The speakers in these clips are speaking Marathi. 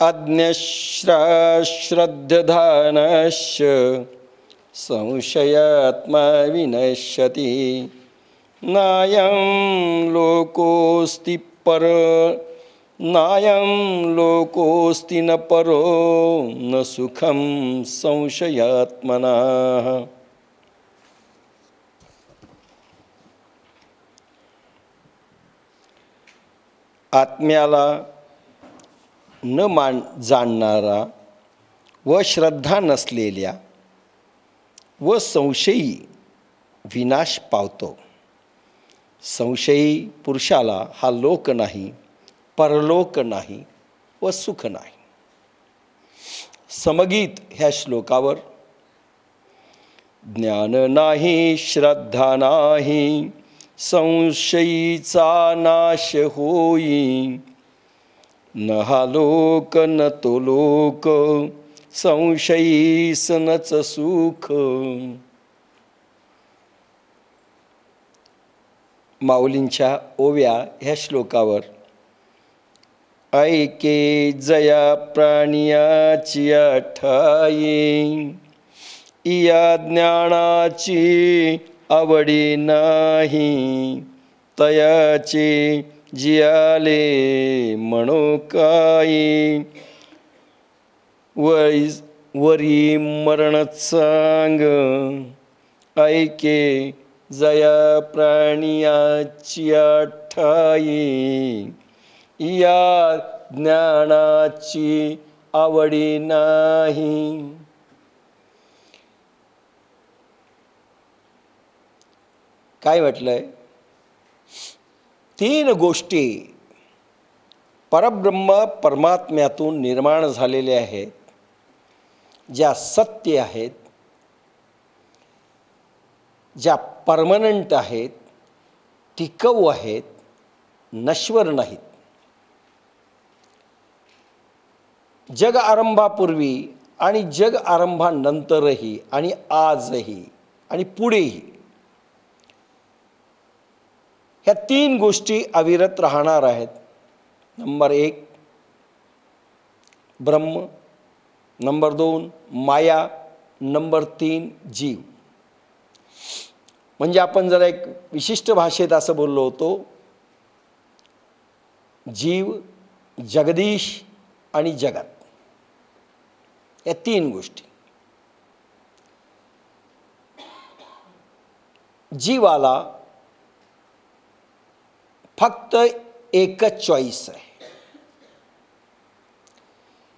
अज्ञश्रद्धधानश्च संशयात्मा विनश्यति नायं लोकोऽस्ति पर नायं लोकोऽस्ति न परो न सुखं संशयात्मनः। आत्म्याला न जाणणारा व श्रद्धा नसलेल्या व संशयी विनाश पावतो. संशयी पुरुषाला हा लोक नाही, परलोक नाही व सुख नाही. समगीत ह्या श्लोकावर ज्ञान नाही, श्रद्धा नाही, संशयीचा नाश होई. न हा लोक न तो लोक, संशयीस नच सुख. माऊलींच्या ओव्या ह्या श्लोकावर ऐके जया प्राणियाची ठाई, या ज्ञानाची आवडी नाही, तयाचे जियाले म्हणो काही. वरी मरण सांग ऐके जया प्राणियाची ठाई, या ज्ञानाची आवडी नाही. काय म्हटलंय? तीन गोष्टी परब्रह्म परमात्म्यातून निर्माण झालेल्या आहेत, ज्या सत्य आहेत, ज्या परमनंट आहेत, टिकाऊ आहेत, नश्वर नाहीत. जग आरंभापूर्वी आणि जग आरंभानंतरही आणि आजही आणि पुढेही ह्या तीन गोष्टी अविरत राहणार आहेत. नंबर 1 ब्रह्म, नंबर 2 माया, नंबर 3 जीव. म्हणजे आपण जरा एक विशिष्ट भाषेत असं बोललो होतो, जीव, जगदीश आणि जगत, या तीन गोष्टी. जीवाला फक्त एकच चॉईस आहे,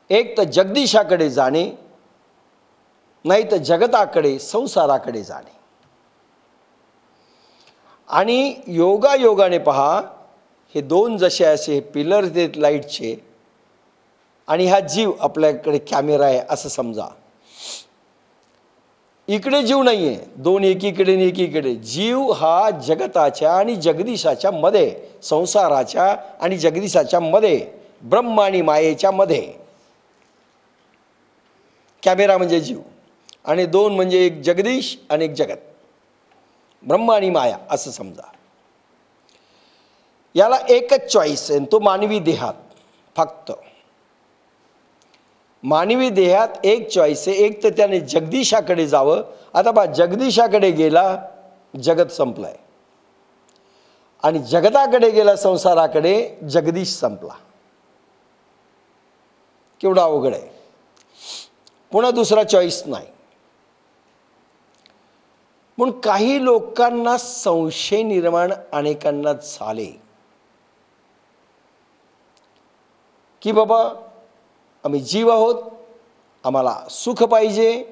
एक तर जगदीशाकडे जाणे, नाही तर जगताकडे, संसाराकडे जाणे. आणि योगायोगाने पहा, हे दोन जसे असे पिलर आहेत लाईटचे, आणि हा जीव आपल्याकडे कॅमेरा आहे असं समजा. इकडे जीव नाही आहे, दोन एकीकडे आणि एकीकडे. जीव हा जगताच्या आणि जगदीशाच्या मध्ये, संसाराच्या आणि जगदीशाच्या मध्ये, ब्रह्म आणि मायेच्या मध्ये. कॅमेरा म्हणजे जीव, आणि दोन म्हणजे एक जगदीश आणि एक जगत, ब्रह्म आणि माया असं समजा. याला एकच चॉईस आहे, तो मानवी देहात. फक्त मानवी देहात एक चॉईस आहे, एक तर त्याने जगदीशाकडे जावं. आता बा, जगदीशाकडे गेला जगत संपलाय, आणि जगताकडे गेला संसाराकडे जगदीश संपला. केवढा अवघड आहे. पुन्हा दुसरा चॉईस नाही. म्हणून काही लोकांना संशय निर्माण अनेकांना झाले की बाबा आम्ही जीव आहोत, आम्हाला सुख पाहिजे.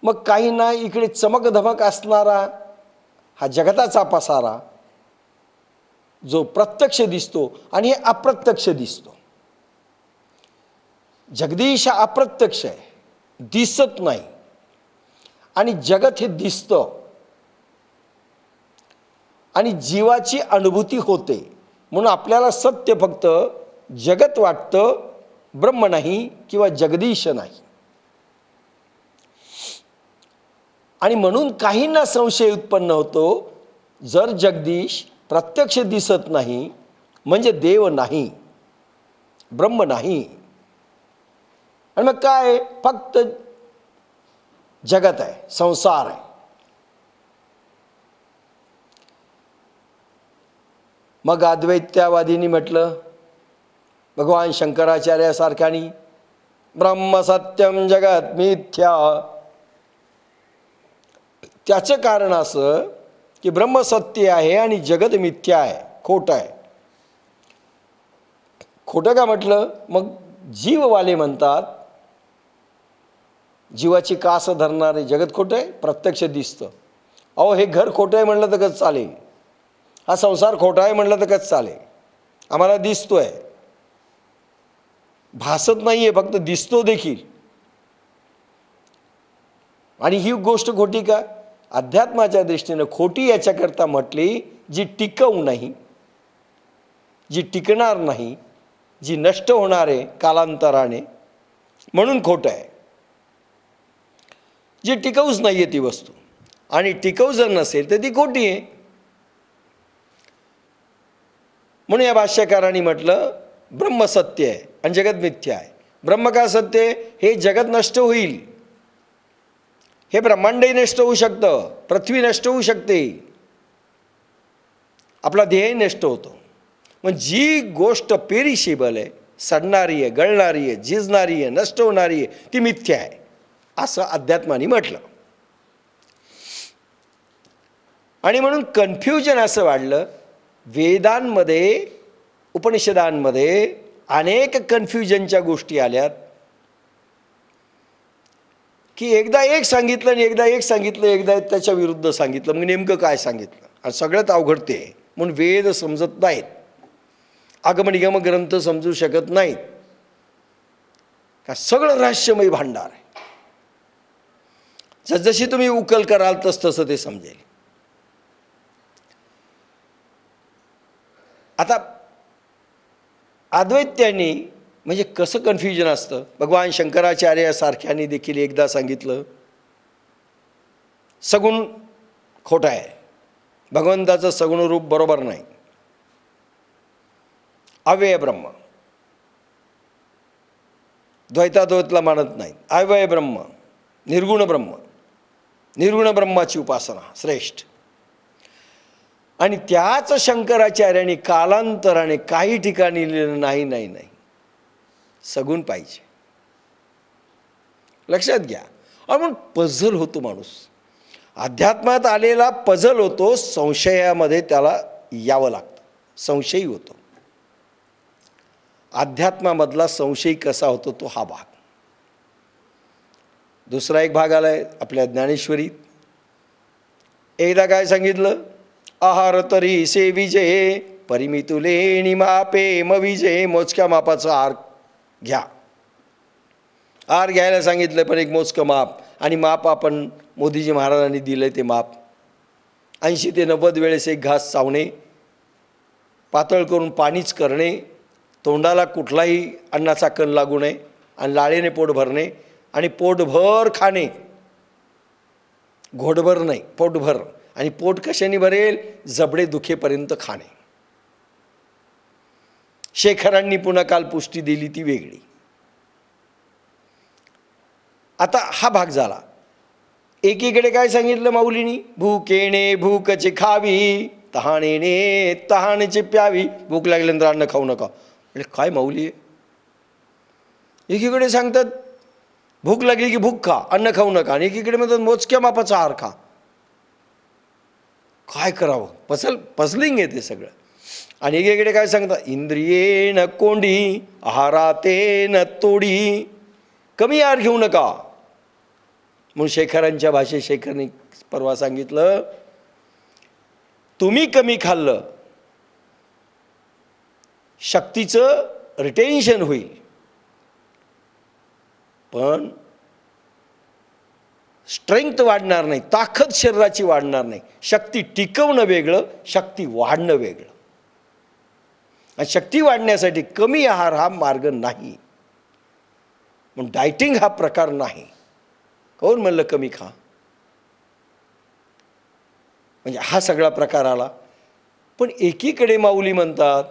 मग काही ना इकडे चमकधमक असणारा हा जगताचा पसारा जो प्रत्यक्ष दिसतो आणि हे अप्रत्यक्ष दिसतो. जगदीश हा अप्रत्यक्ष आहे, दिसत नाही, आणि जगत हे दिसतं आणि जीवाची अनुभूती होते. म्हणून आपल्याला सत्य फक्त जगत वाटतं, ब्रह्म नाही किंवा जगदीश नाही. आणि म्हणून काहींना संशय उत्पन्न होतो, जर जगदीश प्रत्यक्ष दिसत नाही म्हणजे देव नाही. ब्रह्म नाही. आणि मग काय, फक्त जगत आहे, संसार आहे. मग अद्वैत्यावादींनी म्हटलं, भगवान शंकराचार्यासारख्यानी, ब्रह्म सत्यम जगत मिथ्या. त्याचं कारण असं की ब्रह्म सत्य आहे आणि जगत मिथ्या आहे, खोटं आहे. खोटं का म्हटलं? मग जीववाले म्हणतात, जीवाची कास धरणारे जगत खोटं आहे, प्रत्यक्ष दिसतं. अहो, हे घर खोटं आहे म्हणलं तर कसं चालेल? हा संसार खोटा आहे म्हणलं तर कसं चालेल? आम्हाला दिसतोय, भासत नाहीये, फक्त दिसतो देखील. आणि ही गोष्ट खोटी का? अध्यात्माच्या दृष्टीनं खोटी याच्याकरता म्हटली, जी टिकवू नाही, जी टिकणार नाही, जी नष्ट होणार आहे कालांतराने, म्हणून खोटं आहे. जी टिकवूच नाही आहे ती वस्तू, आणि टिकवू जर नसेल तर ती खोटी आहे. म्हणून या भाष्यकारांनी म्हटलं, ब्रह्म सत्य आहे आणि जगत मिथ्या आहे. ब्रह्म का सत्य आहे? हे जगत नष्ट होईल, हे ब्रह्मांडही नष्ट होऊ शकतं, पृथ्वी नष्ट होऊ शकते, आपला देह नष्ट होतो. मग जी गोष्ट पेरिशेबल आहे, सडणारी आहे, गळणारी आहे, झिजणारी आहे, नष्ट होणारी आहे, ती मिथ्या आहे, असं अध्यात्माने म्हटलं. आणि म्हणून कन्फ्युजन असं वाढलं. वेदांमध्ये, उपनिषदांमध्ये अनेक कन्फ्युजनच्या गोष्टी आल्यात की एकदा एक सांगितलं आणि एकदा एक सांगितलं, एकदा त्याच्या विरुद्ध सांगितलं. मग नेमकं काय सांगितलं? आणि सगळ्यात अवघड ते आहे. म्हणून वेद समजत नाहीत, आगमनिगम ग्रंथ समजू शकत नाहीत, का सगळं रहस्यमय भांडार आहे. जसजशी तुम्ही उकल कराल तसं ते समजेल. आता अद्वैत्यांनी म्हणजे कसं कन्फ्युजन असतं? भगवान शंकराचार्यासारख्यांनी देखील एकदा सांगितलं, सगुण खोटं आहे, भगवंताचं सगुण रूप बरोबर नाही, अव्यय ब्रह्म, द्वैताद्वैतला मानत नाही, अव्यय ब्रह्म, निर्गुण ब्रह्म, निर्गुण ब्रह्माची उपासना श्रेष्ठ. आणि त्याच शंकराचार्यांनी कालांतराने काही ठिकाणी लिहिलं, नाही नाही नाही, सगुण पाहिजे. लक्षात घ्या. म्हणून पझल होतो माणूस, अध्यात्मात आलेला पझल होतो, संशयामध्ये त्याला यावं लागतं, संशयी होतो. अध्यात्मामधला संशय कसा होतो तो हा भाग. दुसरा एक भाग आलाय आपल्या ज्ञानेश्वरीत. एकदा काय सांगितलं? आहार तरी से विजय, परिमितुले निमापे म विजय. मोजक्या मापाचा आहार घ्या. आहार घ्यायला सांगितलं, पण एक मोजकं माप. आणि माप आपण मोदीजी महाराजांनी दिलं ते माप. 80 ते 90 वेळेस एक घास चावणे, पातळ करून पाणीच करणे, तोंडाला कुठलाही अन्नाचा कण लागू नये, आणि लाळेने पोट भरणे, आणि पोटभर खाणे, घोटभर नाही, पोटभर. आणि पोट कशाने भरेल? जबडे दुखेपर्यंत खाणे. शेखरांनी पुन्हा काल पुष्टी दिली ती वेगळी. आता हा भाग झाला. एकीकडे काय सांगितलं माऊलीनी? भूकेने भूकचे खावी, तहानेने तहानेचे प्यावी. भूक लागल्यानंतर अन्न खाऊ नका. म्हणजे काय माऊली आहे? एकीकडे सांगतात भूक लागली की भूक खा, अन्न खाऊ नका, आणि एकीकडे म्हणतात मोजक्या मापाचा आहार खा. काय करावं? पझलिंग आहे ते सगळं. आणि एकीकडे काय सांगतात? इंद्रिये न कोंडी, आहाराते न तोडी, कमी आहार घेऊ नका. म्हणून शेखरांच्या भाषेत शेखरने परवा सांगितलं, तुम्ही कमी खाल्लं, शक्तीचं रिटेन्शन होईल, पण स्ट्रेंथ वाढणार नाही, ताकद शरीराची वाढणार नाही. शक्ती टिकवणं वेगळं, शक्ती वाढणं वेगळं. आणि शक्ती वाढण्यासाठी कमी आहार हा मार्ग नाही. म्हणून डायटिंग हा प्रकार नाही. कोण म्हणलं कमी खा? म्हणजे हा सगळा प्रकार आला. पण एकीकडे माऊली म्हणतात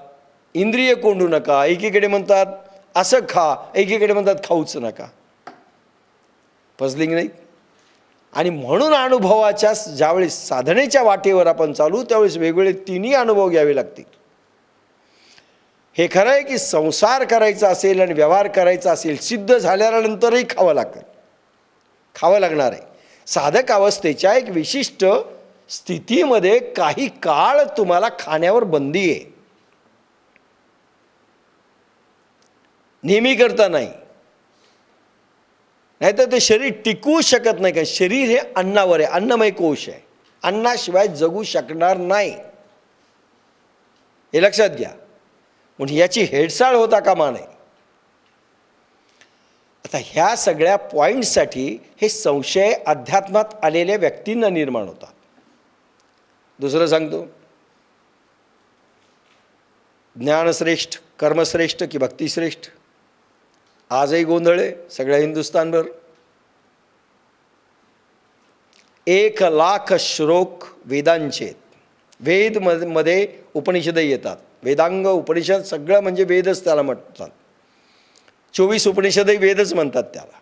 इंद्रिय कोंडू नका. एकीकडे म्हणतात असं खा, एकीकडे म्हणतात खाऊच नका. पझलिंग नाही. आणि म्हणून अनुभवाच्या ज्यावेळेस साधनेच्या वाटेवर आपण चालू त्यावेळेस वेगवेगळे तिन्ही अनुभव घ्यावे लागतील. हे खरं आहे की संसार करायचा असेल आणि व्यवहार करायचा असेल, सिद्ध झाल्यानंतरही खावं लागणार आहे. साधक अवस्थेच्या एक विशिष्ट स्थितीमध्ये काही काळ तुम्हाला खाण्यावर बंदी आहे. नेहमी करता नाही, नाहीतर ते शरीर टिकवू शकत नाही. का शरीर हे अन्नावर आहे, अन्नमय कोश आहे. अन्नाशिवाय जगू शकणार नाही, हे लक्षात घ्या. म्हणून याची हेळसाळ होता कामा नये. आता ह्या सगळ्या पॉईंटसाठी हे संशय अध्यात्मात आलेल्या व्यक्तींना निर्माण होतात. दुसरं सांगतो, ज्ञानश्रेष्ठ, कर्मश्रेष्ठ की भक्तिश्रेष्ठ, आजही गोंधळ आहे सगळ्या हिंदुस्थानभर. 1,00,000 श्लोक वेदांचे. वेद मध्ये उपनिषद येतात. वेदांग उपनिषद सगळं म्हणजे वेदच त्याला म्हणतात. 24 उपनिषदही वेदच म्हणतात त्याला.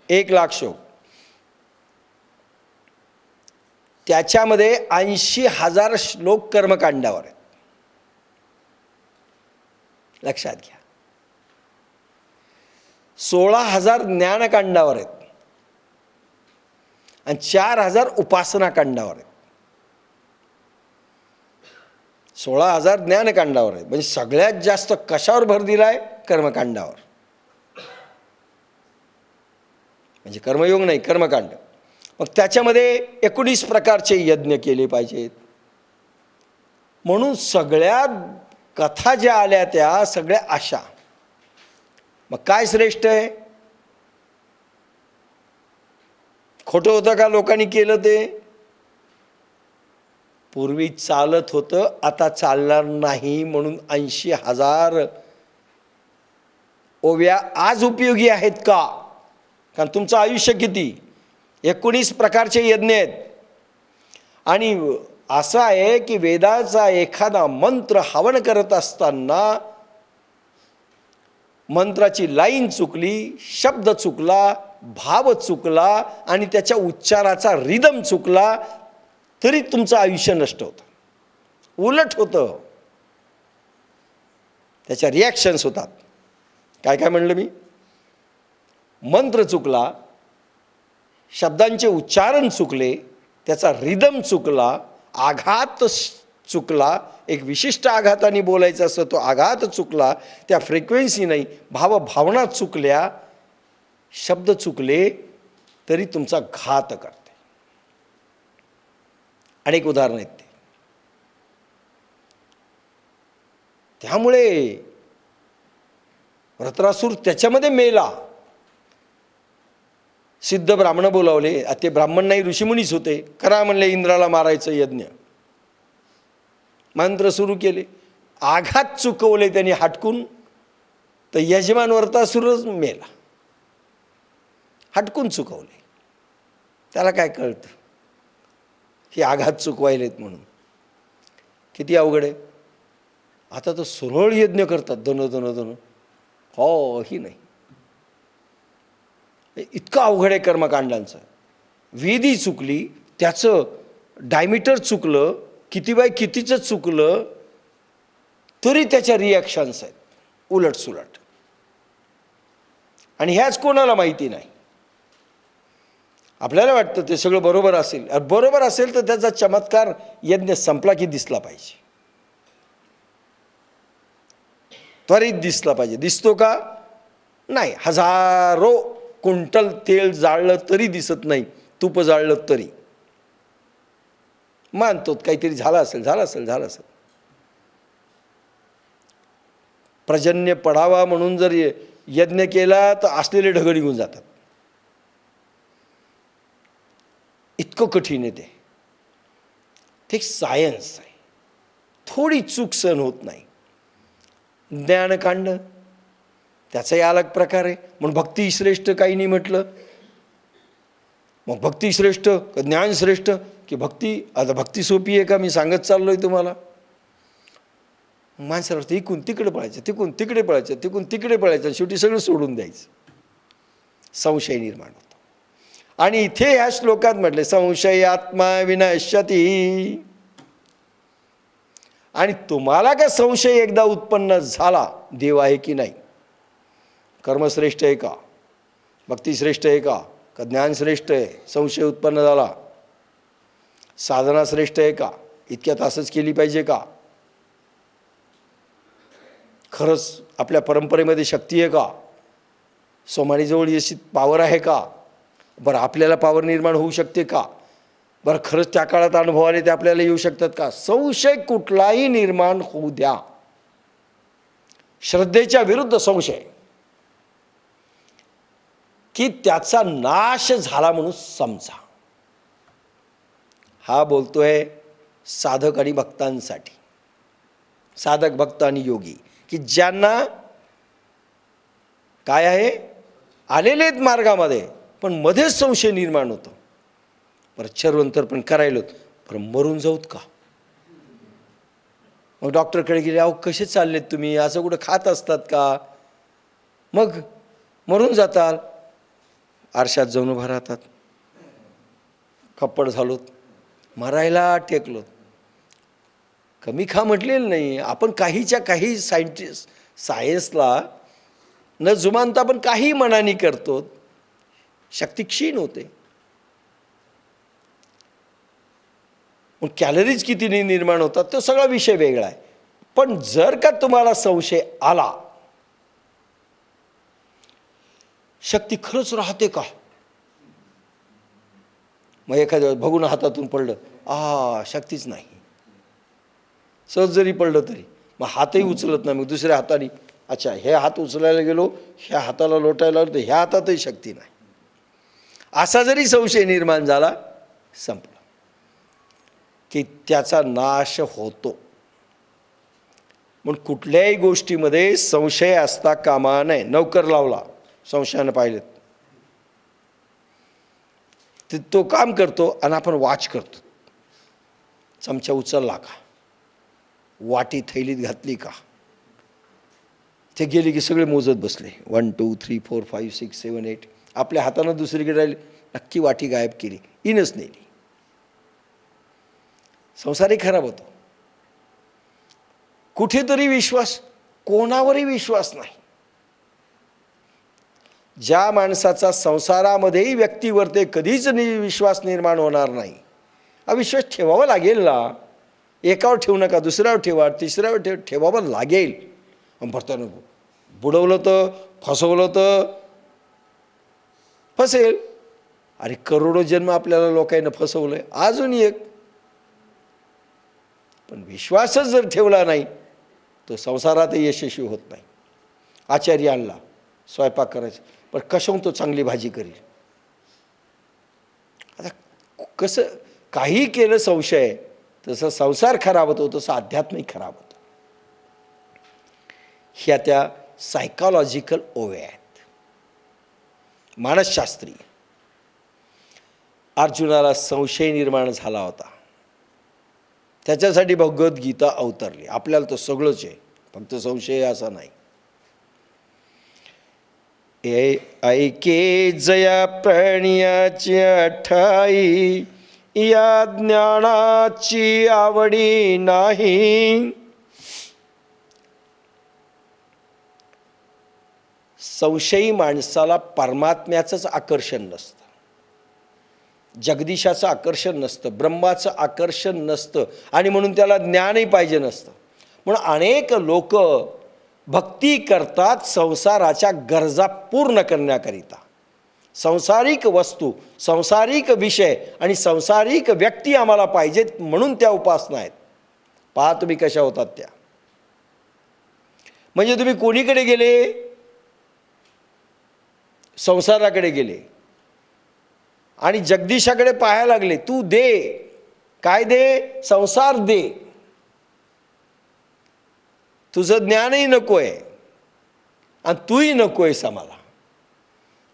1,00,000 श्लोक. त्याच्यामध्ये 80,000 श्लोक कर्मकांडावर आहेत. लक्षात घ्या. 16,000 ज्ञानकांडावर आहेत आणि 4,000 उपासना कांडावर आहेत. 16,000 ज्ञानकांडावर आहेत. म्हणजे सगळ्यात जास्त कशावर भर दिलाय? कर्मकांडावर. म्हणजे कर्मयोग नाही, कर्मकांड. मग त्याच्यामध्ये 19 प्रकारचे यज्ञ केले पाहिजेत. म्हणून सगळ्या कथा ज्या आल्या त्या सगळ्या अशा. मग काय श्रेष्ठ आहे? खोटं होतं का लोकांनी केलं ते? पूर्वी चालत होतं, आता चालणार नाही. म्हणून 80,000 ओव्या आज उपयोगी आहेत का? कारण तुमचं आयुष्य किती? 19 प्रकारचे यज्ञ आहेत. आणि असं आहे की वेदाचा एखादा मंत्र हवन करत असताना मंत्राची लाईन चुकली, शब्द चुकला, भाव चुकला आणि त्याच्या उच्चाराचा रिदम चुकला तरी तुमचं आयुष्य नष्ट होतं, उलट होतं. त्याच्या रिॲक्शन्स होतात. काय काय म्हणलं मी? मंत्र चुकला, शब्दांचे उच्चारण चुकले, त्याचा रिदम चुकला, आघात चुकला. एक विशिष्ट आघाताने बोलायचं असतं, तो आघात चुकला, त्या फ्रिक्वेन्सी नाही, भावना चुकल्या, शब्द चुकले तरी तुमचा घात करते. अनेक उदाहरणं आहेत ते. त्यामुळे वृत्रासूर त्याच्यामध्ये मेला. सिद्ध ब्राह्मण बोलावले, ते ब्राह्मण नाही ऋषीमुनीच होते. करा म्हणले इंद्राला मारायचं यज्ञ. मंत्र सुरू केले, आघात चुकवले त्यांनी हटकून, तर यजमान वृत्रासूरच मेला. हटकून चुकवले. त्याला काय कळतं हे आघात चुकवायलेत म्हणून? किती अवघड आहे. आता तर सुरळ यज्ञ करतात, दन. हो ही नाही, इतकं अवघड आहे कर्मकांडांचं. विधी चुकली, त्याचं डायमीटर चुकलं, किती बाय कितीचं चुकलं तरी त्याच्या रिॲक्शन्स आहेत उलटसुलट. आणि ह्याच कोणाला माहिती नाही. आपल्याला वाटतं ते सगळं बरोबर असेल. बरोबर असेल तर त्याचा चमत्कार यज्ञ संपला की दिसला पाहिजे, त्वरित दिसला पाहिजे. दिसतो का? नाही. 1000 क्विंटल तेल जाळलं तरी दिसत नाही, तूप जाळलं तरी मानतो काहीतरी झालं असेल. पर्जन्य पडावा म्हणून जर यज्ञ केला तर असलेले ढग निघून जातात. इतकं कठीण आहे ते. ते सायन्स आहे. थोडी चूक सहन होत नाही. ज्ञानकांड त्याचाही अलग प्रकार आहे. म्हणून भक्ती श्रेष्ठ काही नाही म्हटलं. मग भक्ती श्रेष्ठ का ज्ञान श्रेष्ठ की भक्ती? आता भक्ती सोपी आहे का? मी सांगत चाललोय तुम्हाला. माणसाला वाटतं इकून तिकडे पळायचं, तिकून तिकडे पळायचं, तिकून तिकडे पळायचं, शेवटी सगळं सोडून द्यायचं. संशय निर्माण होतो. आणि इथे ह्या श्लोकात म्हटले संशयात्मा विनश्यती. आणि तुम्हाला का संशय एकदा उत्पन्न झाला, देव आहे की नाही, कर्मश्रेष्ठ आहे का, भक्तिश्रेष्ठ आहे का ज्ञान श्रेष्ठ आहे, संशय उत्पन्न झाला, साधना श्रेष्ठ आहे का, इतक्या तासच केली पाहिजे का, खरंच आपल्या परंपरेमध्ये शक्ती आहे का, सोमानीजवळ अशी पावर आहे का, बरं आपल्याला पावर निर्माण होऊ शकते का, बरं खरंच त्या काळात अनुभव आले ते आपल्याला येऊ शकतात का. संशय कुठलाही निर्माण होऊ द्या, श्रद्धेच्या विरुद्ध संशय, की त्याचा नाश झाला म्हणून समजा. हा बोलतोय साधक आणि भक्तांसाठी, साधक भक्त आणि योगी, की ज्यांना काय आहे, आलेले आहेत मार्गामध्ये पण मध्येच संशय निर्माण होतो. परत शर्वंतर पण करायला पण मरून जाऊत का. मग डॉक्टरकडे गेले, अहो कसे चाललेत तुम्ही, असं कुठं खात असतात का, मग मरून जाताल. आरशात जाऊन उभा राहतात, खप्पड झालोत, मरायला टेकलो. कमी खा म्हटलेलं नाही आपण, काहीच्या काही सायन्सला न जुमानता आपण काही मनाने करतो, शक्ती क्षीण होते. मग कॅलरीज किती निर्माण होतात तो सगळा विषय वेगळा आहे. पण जर का तुम्हाला संशय आला, शक्ती खरंच राहते का, मग एखाद्या वेळेस बघून हातातून पडलं, शक्तीच नाही, सहज जरी पडलं तरी मग हातही उचलत नाही, मग दुसऱ्या हाताने अच्छा हे हात उचलायला गेलो, ह्या हाताला लोटायला लागलो, ह्या हातातही शक्ती नाही, असा जरी संशय निर्माण झाला, संपलं, की त्याचा नाश होतो. म्हणून कुठल्याही गोष्टीमध्ये संशय असता कामा नये. नौकर लावला, संशयानं पाहिलेत, तो काम करतो आणि आपण वॉच करतो, चमचा उचलला का, वाटी थैलीत घातली का, ते गेली की सगळे मोजत बसले, 1 2 3 4 5 6 7 8. आपल्या हातानं दुसरीकडे राहिली, नक्की वाटी गायब केली, इनच नेली. संसारही खराब होतो. कुठेतरी विश्वास, कोणावरही विश्वास नाही. ज्या माणसाचा संसारामध्येही व्यक्तीवर कधीच विश्वास निर्माण होणार नाही, अविश्वास ठेवावा लागेल ना. एकावर ठेवू नका, दुसऱ्यावर ठेवा, तिसऱ्यावर ठेवावं लागेल. भरताना बुडवलं तर, फसवलं तर फसेल. अरे करोडो जन्म आपल्याला लोकांना फसवलंय, अजून एक. पण विश्वासच जर ठेवला नाही तो संसारातही यशस्वी होत नाही. आचार्य आणला, स्वयंपाक करायचा, पण कशाहून तो चांगली भाजी करेल. आता कसं काही केलं संशय, तसं संसार खराब होतो, तसं अध्यात्मही खराब होतं. ह्या त्या सायकॉलॉजिकल ओव्या आहेत. मानसशास्त्रीय. अर्जुनाला संशय निर्माण झाला होता, त्याच्यासाठी भगवद्गीता अवतरली. आपल्याला तर सगळंच आहे, फक्त संशय असा नाही. ऐके जया प्रणयाची ठाई, या ज्ञानाची आवडी नाही. संशयी माणसाला परमात्म्याचंच आकर्षण नसतं, जगदीशाचं आकर्षण नसतं, ब्रह्माचं आकर्षण नसतं, आणि म्हणून त्याला ज्ञानही पाहिजे नसतं. म्हणून अनेक लोक भक्ती करतात संसाराच्या गरजा पूर्ण करण्याकरिता. संसारिक वस्तू, संसारिक विषय आणि संसारिक व्यक्ती आम्हाला पाहिजेत म्हणून त्या उपासना आहेत. पहा तुम्ही कशा होतात त्या. म्हणजे तुम्ही कोणीकडे गेले, संसाराकडे गेले आणि जगदीशाकडे पाहायला लागले. तू दे, काय दे, संसार दे, तुझं ज्ञानही नकोय आणि तूही नकोयस आम्हाला.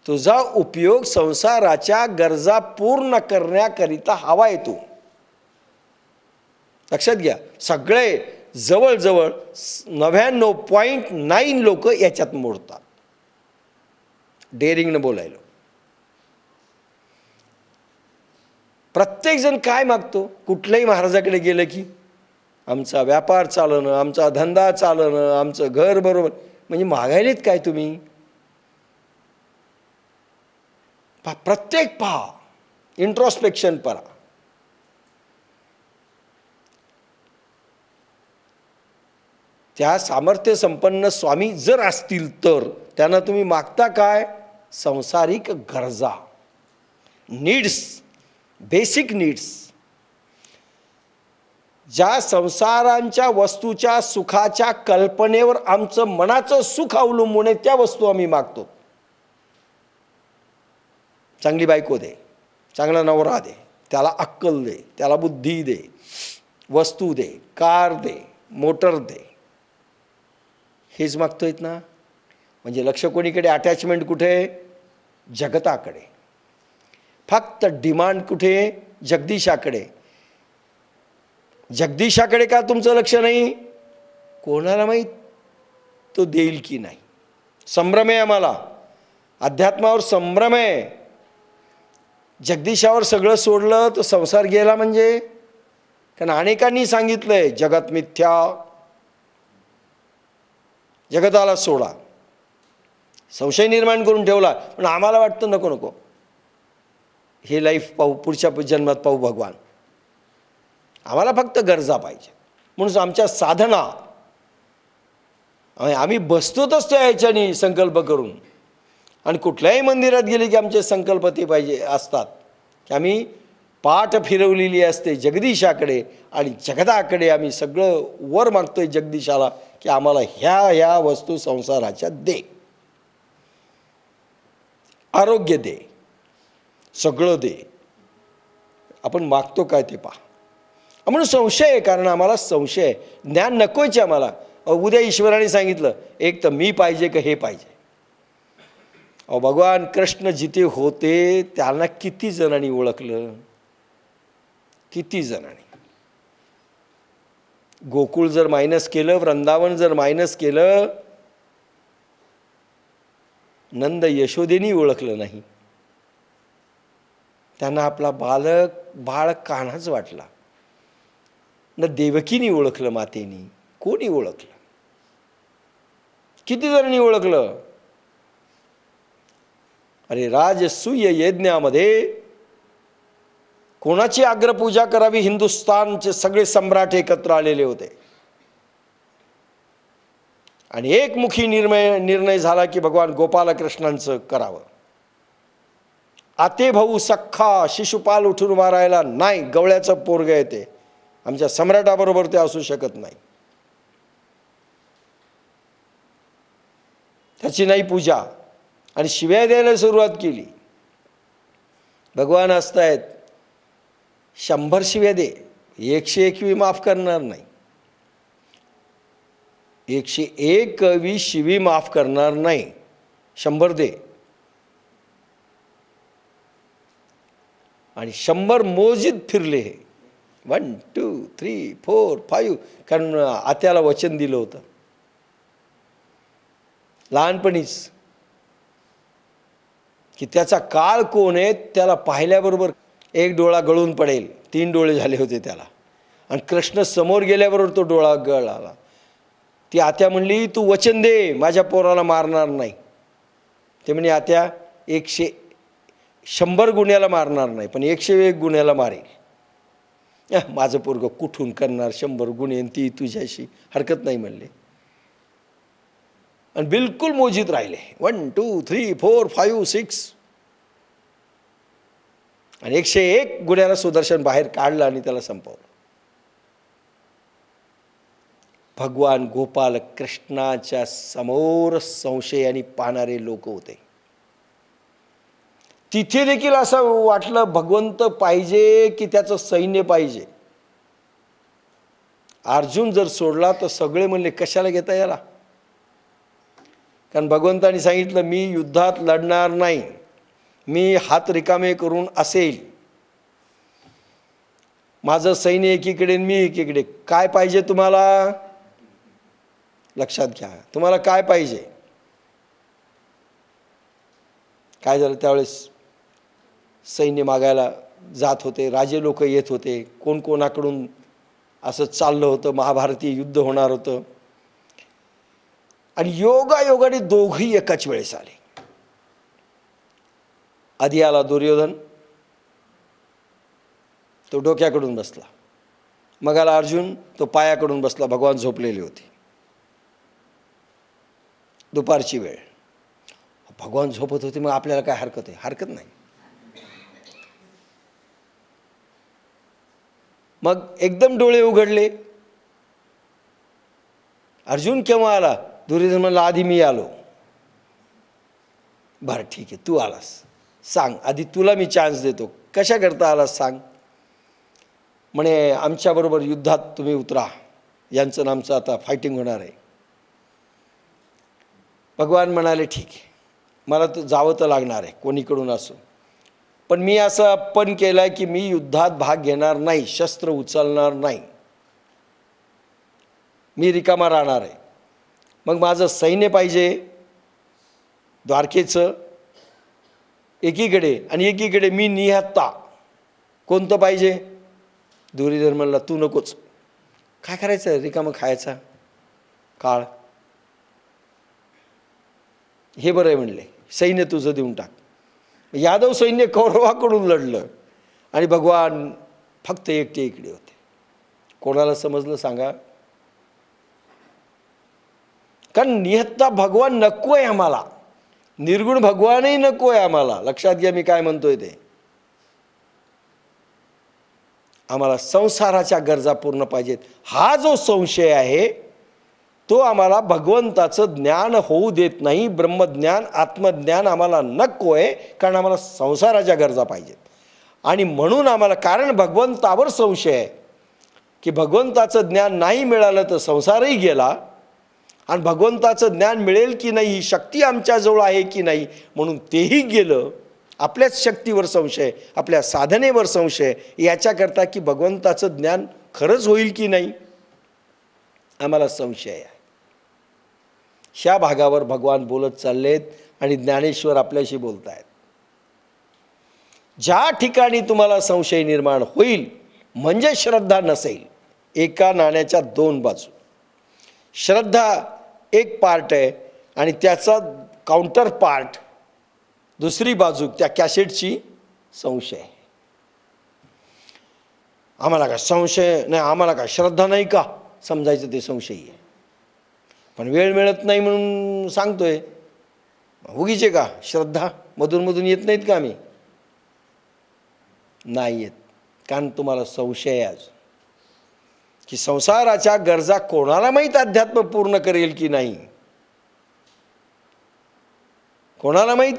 तुझा उपयोग संसाराच्या गरजा पूर्ण करण्याकरिता हवा आहे. तू लक्षात घ्या, सगळे जवळजवळ 99.9 लोक याच्यात मोडतात. डेअरिंगनं बोलायलो. प्रत्येकजण काय मागतो? कुठल्याही महाराजाकडे गेलं की आमचा व्यापार चालणं, आमचा धंदा चालणं, आमचं घर बरोबर. म्हणजे मागायलेत काय तुम्ही? प्रत्येक पहा, इंट्रोस्पेक्शन करा. त्या सामर्थ्य संपन्न स्वामी जर असतील तर त्यांना तुम्ही मागता काय? संसारिक गरजा, नीड्स, बेसिक नीड्स. ज्या संसारांच्या वस्तूच्या सुखाच्या कल्पनेवर आमचं मनाचं सुख अवलंबून आहे त्या वस्तू आम्ही मागतो. चांगली बायको दे, चांगला नवरा दे, त्याला अक्कल दे, त्याला बुद्धी दे, वस्तू दे, कार दे, मोटर दे, हेच मागतोयत ना. म्हणजे लक्ष कोणीकडे? अटॅचमेंट कुठे? जगताकडे. फक्त डिमांड कुठे? जगदीशाकडे. जगदीशाकडे का तुमचं लक्ष नाही? कोणाला माहीत तो देईल की नाही. संभ्रम आहे आम्हाला, अध्यात्मावर संभ्रम आहे. जगदीशावर सगळं सोडलं तर संसार गेला म्हणजे. कारण अनेकांनी सांगितलंय जगत मिथ्या, जगताला सोडा, संशय निर्माण करून ठेवला. पण आम्हाला वाटतं नको नको, हे लाईफ पाहू, पुढच्या जन्मात पाहू भगवान. आम्हाला फक्त गरजा पाहिजे. म्हणून आमच्या साधना आम्ही बसतोच त्या ह्याच्यानी संकल्प करून. आणि कुठल्याही मंदिरात गेले की आमचे संकल्प ते पाहिजे असतात की आम्ही पाठ फिरवलेली असते जगदीशाकडे आणि जगताकडे. आम्ही सगळं वर मागतोय जगदीशाला की आम्हाला ह्या वस्तू संसाराच्या दे, आरोग्य दे, सगळं दे. आपण मागतो काय ते पहा. म्हणून संशय आहे, कारण आम्हाला संशय आहे. ज्ञान नकोयचे आम्हाला. उद्या ईश्वराने सांगितलं एक तर मी पाहिजे का हे पाहिजे. भगवान कृष्ण जिथे होते त्यांना किती जणांनी ओळखलं, किती जणांनी. गोकुळ जर मायनस केलं, वृंदावन जर मायनस केलं, नंद यशोदेनी ओळखलं नाही. त्यांना आपला बाळ कान्हाच वाटला. न देवकीनी ओळखलं, मातेनी कोणी ओळखलं? किती जणांनी ओळखलं? अरे राजसूय यज्ञामध्ये कोणाची अग्रपूजा करावी? हिंदुस्थानचे सगळे सम्राट एकत्र आलेले होते आणि एकमुखी निर्णय झाला की भगवान गोपालकृष्णांचं करावं. आते भाऊ सख्खा शिशुपाल उठून मारायला नाही, गवळ्याचं पोरग येते, आमच्या सम्राटाबरोबर ते असू शकत नाही. त्याची नाही पूजा आणि शिव्या द्यायला सुरुवात केली. भगवान असतायत 100 शिव्या दे, 101वी माफ करणार नाही. 101वी शिवी माफ करणार नाही, 100 दे. आणि 100 मोजीत फिरले हे. 1 2 3 4 5. कारण आत्याला वचन दिलं होतं लहानपणीच की त्याचा काळ कोण आहे त्याला पाहिल्याबरोबर एक डोळा गळून पडेल. 3 डोळे झाले होते त्याला. आणि कृष्ण समोर गेल्याबरोबर तो डोळा गळाला. ती आत्या म्हणली तू वचन दे माझ्या पोराला मारणार नाही. ते म्हणे आत्या 100 गुन्ह्याला मारणार नाही पण 101 गुन्ह्याला मारेल. माझं पोरगं कुठून करणार 100 गुन्हे, ती तुझ्याशी हरकत नाही म्हणले. आणि बिलकुल मोजीत राहिले. 1 2 3 4 5 6. आणि 101 गुन्ह्याला सुदर्शन बाहेर काढलं आणि त्याला संपवलं. भगवान गोपाल कृष्णाच्या समोर संशयाने पाहणारे लोक होते. तिथे देखील असं वाटलं भगवंत पाहिजे की त्याचं सैन्य पाहिजे. अर्जुन जर सोडला तर सगळे म्हणले कशाला घेता याला. कारण भगवंतानी सांगितलं मी युद्धात लढणार नाही, मी हात रिकामे करून असेल. माझं सैन्य एकीकडे आणि मी एकीकडे. काय पाहिजे तुम्हाला? लक्षात घ्या, तुम्हाला काय पाहिजे? काय झालं त्यावेळेस? सैन्य मागायला जात होते, राजे लोक येत होते, कोण कोणाकडून असं चाललं होतं, महाभारतीय युद्ध होणार होतं. आणि योगायोगाने दोघही एकाच वेळेस आले. आधी आला दुर्योधन, तो डोक्याकडून बसला. मग आला अर्जुन, तो पायाकडून बसला. भगवान झोपलेले होते. दुपारची वेळ, भगवान झोपत होते. मग आपल्याला काय हरकत आहे? हरकत नाही. मग एकदम डोळे उघडले. अर्जुन केव्हा आला? दुर्योधन म्हणला आधी मी आलो. बरं ठीक आहे, तू आलास, सांग आधी, तुला मी चान्स देतो. कशा करता आलास सांग. म्हणे आमच्याबरोबर युद्धात तुम्ही उतरा, यांचं आमचं आता फायटिंग होणार आहे. भगवान म्हणाले ठीक आहे, मला तर जावं तर लागणार आहे कोणीकडून असो, पण मी असं पण केलं आहे की मी युद्धात भाग घेणार नाही, शस्त्र उचलणार नाही, मी रिकामा राहणार आहे. मग माझं सैन्य पाहिजे द्वारकेचं एकीकडे, आणि एकीकडे मी निहत्ता. कोणतं पाहिजे? दुर्योधन म्हणला तू नकोच. काय करायचं? रिकामं खायचा काळ. हे बरं आहे म्हणले, सैन्य तुझं देऊन टाक. यादव सैन्य कौरवाकडून लढलं आणि भगवान फक्त एकटे इकडे होते. कोणाला समजलं सांगा? कारण निहत्ता भगवान नको आहे आम्हाला, निर्गुण भगवानही नको आहे आम्हाला. लक्षात घ्या मी काय म्हणतोय ते. आम्हाला संसाराच्या गरजा पूर्ण पाहिजेत. हा जो संशय आहे तो आम्हाला भगवंताचं ज्ञान होऊ देत नाही. ब्रह्मज्ञान आत्मज्ञान आम्हाला नको आहे, कारण आम्हाला संसाराच्या गरजा पाहिजेत. आणि म्हणून आम्हाला, कारण भगवंतावर संशय आहे की भगवंताचं ज्ञान नाही मिळालं तर संसारही गेला, आणि भगवंताचं ज्ञान मिळेल की नाही ही शक्ती आमच्याजवळ आहे की नाही म्हणून तेही गेलं. आपल्याच शक्तीवर संशय, आपल्या साधनेवर संशय, याच्याकरता की भगवंताचं ज्ञान खरंच होईल की नाही आम्हाला संशय आहे. ह्या भागावर भगवान बोलत चाललेत आणि ज्ञानेश्वर आपल्याशी बोलत आहेत. ज्या ठिकाणी तुम्हाला संशय निर्माण होईल म्हणजे श्रद्धा नसेल. एका नाण्याच्या दोन बाजू. श्रद्धा एक पार्ट आहे आणि त्याचा काउंटर पार्ट दुसरी बाजू, त्या कॅसेटची संशय. आम्हाला का संशय नाही, आम्हाला का श्रद्धा नाही का समजायचं, ते संशयी आहे. पण वेळ मिळत नाही म्हणून सांगतोय. उगीचे का श्रद्धा मधून मधून येत नाहीत का? आम्ही नाही येत, कारण तुम्हाला संशय आहे आज की संसाराच्या गरजा कोणाला माहीत अध्यात्म पूर्ण करेल की नाही. कोणाला माहीत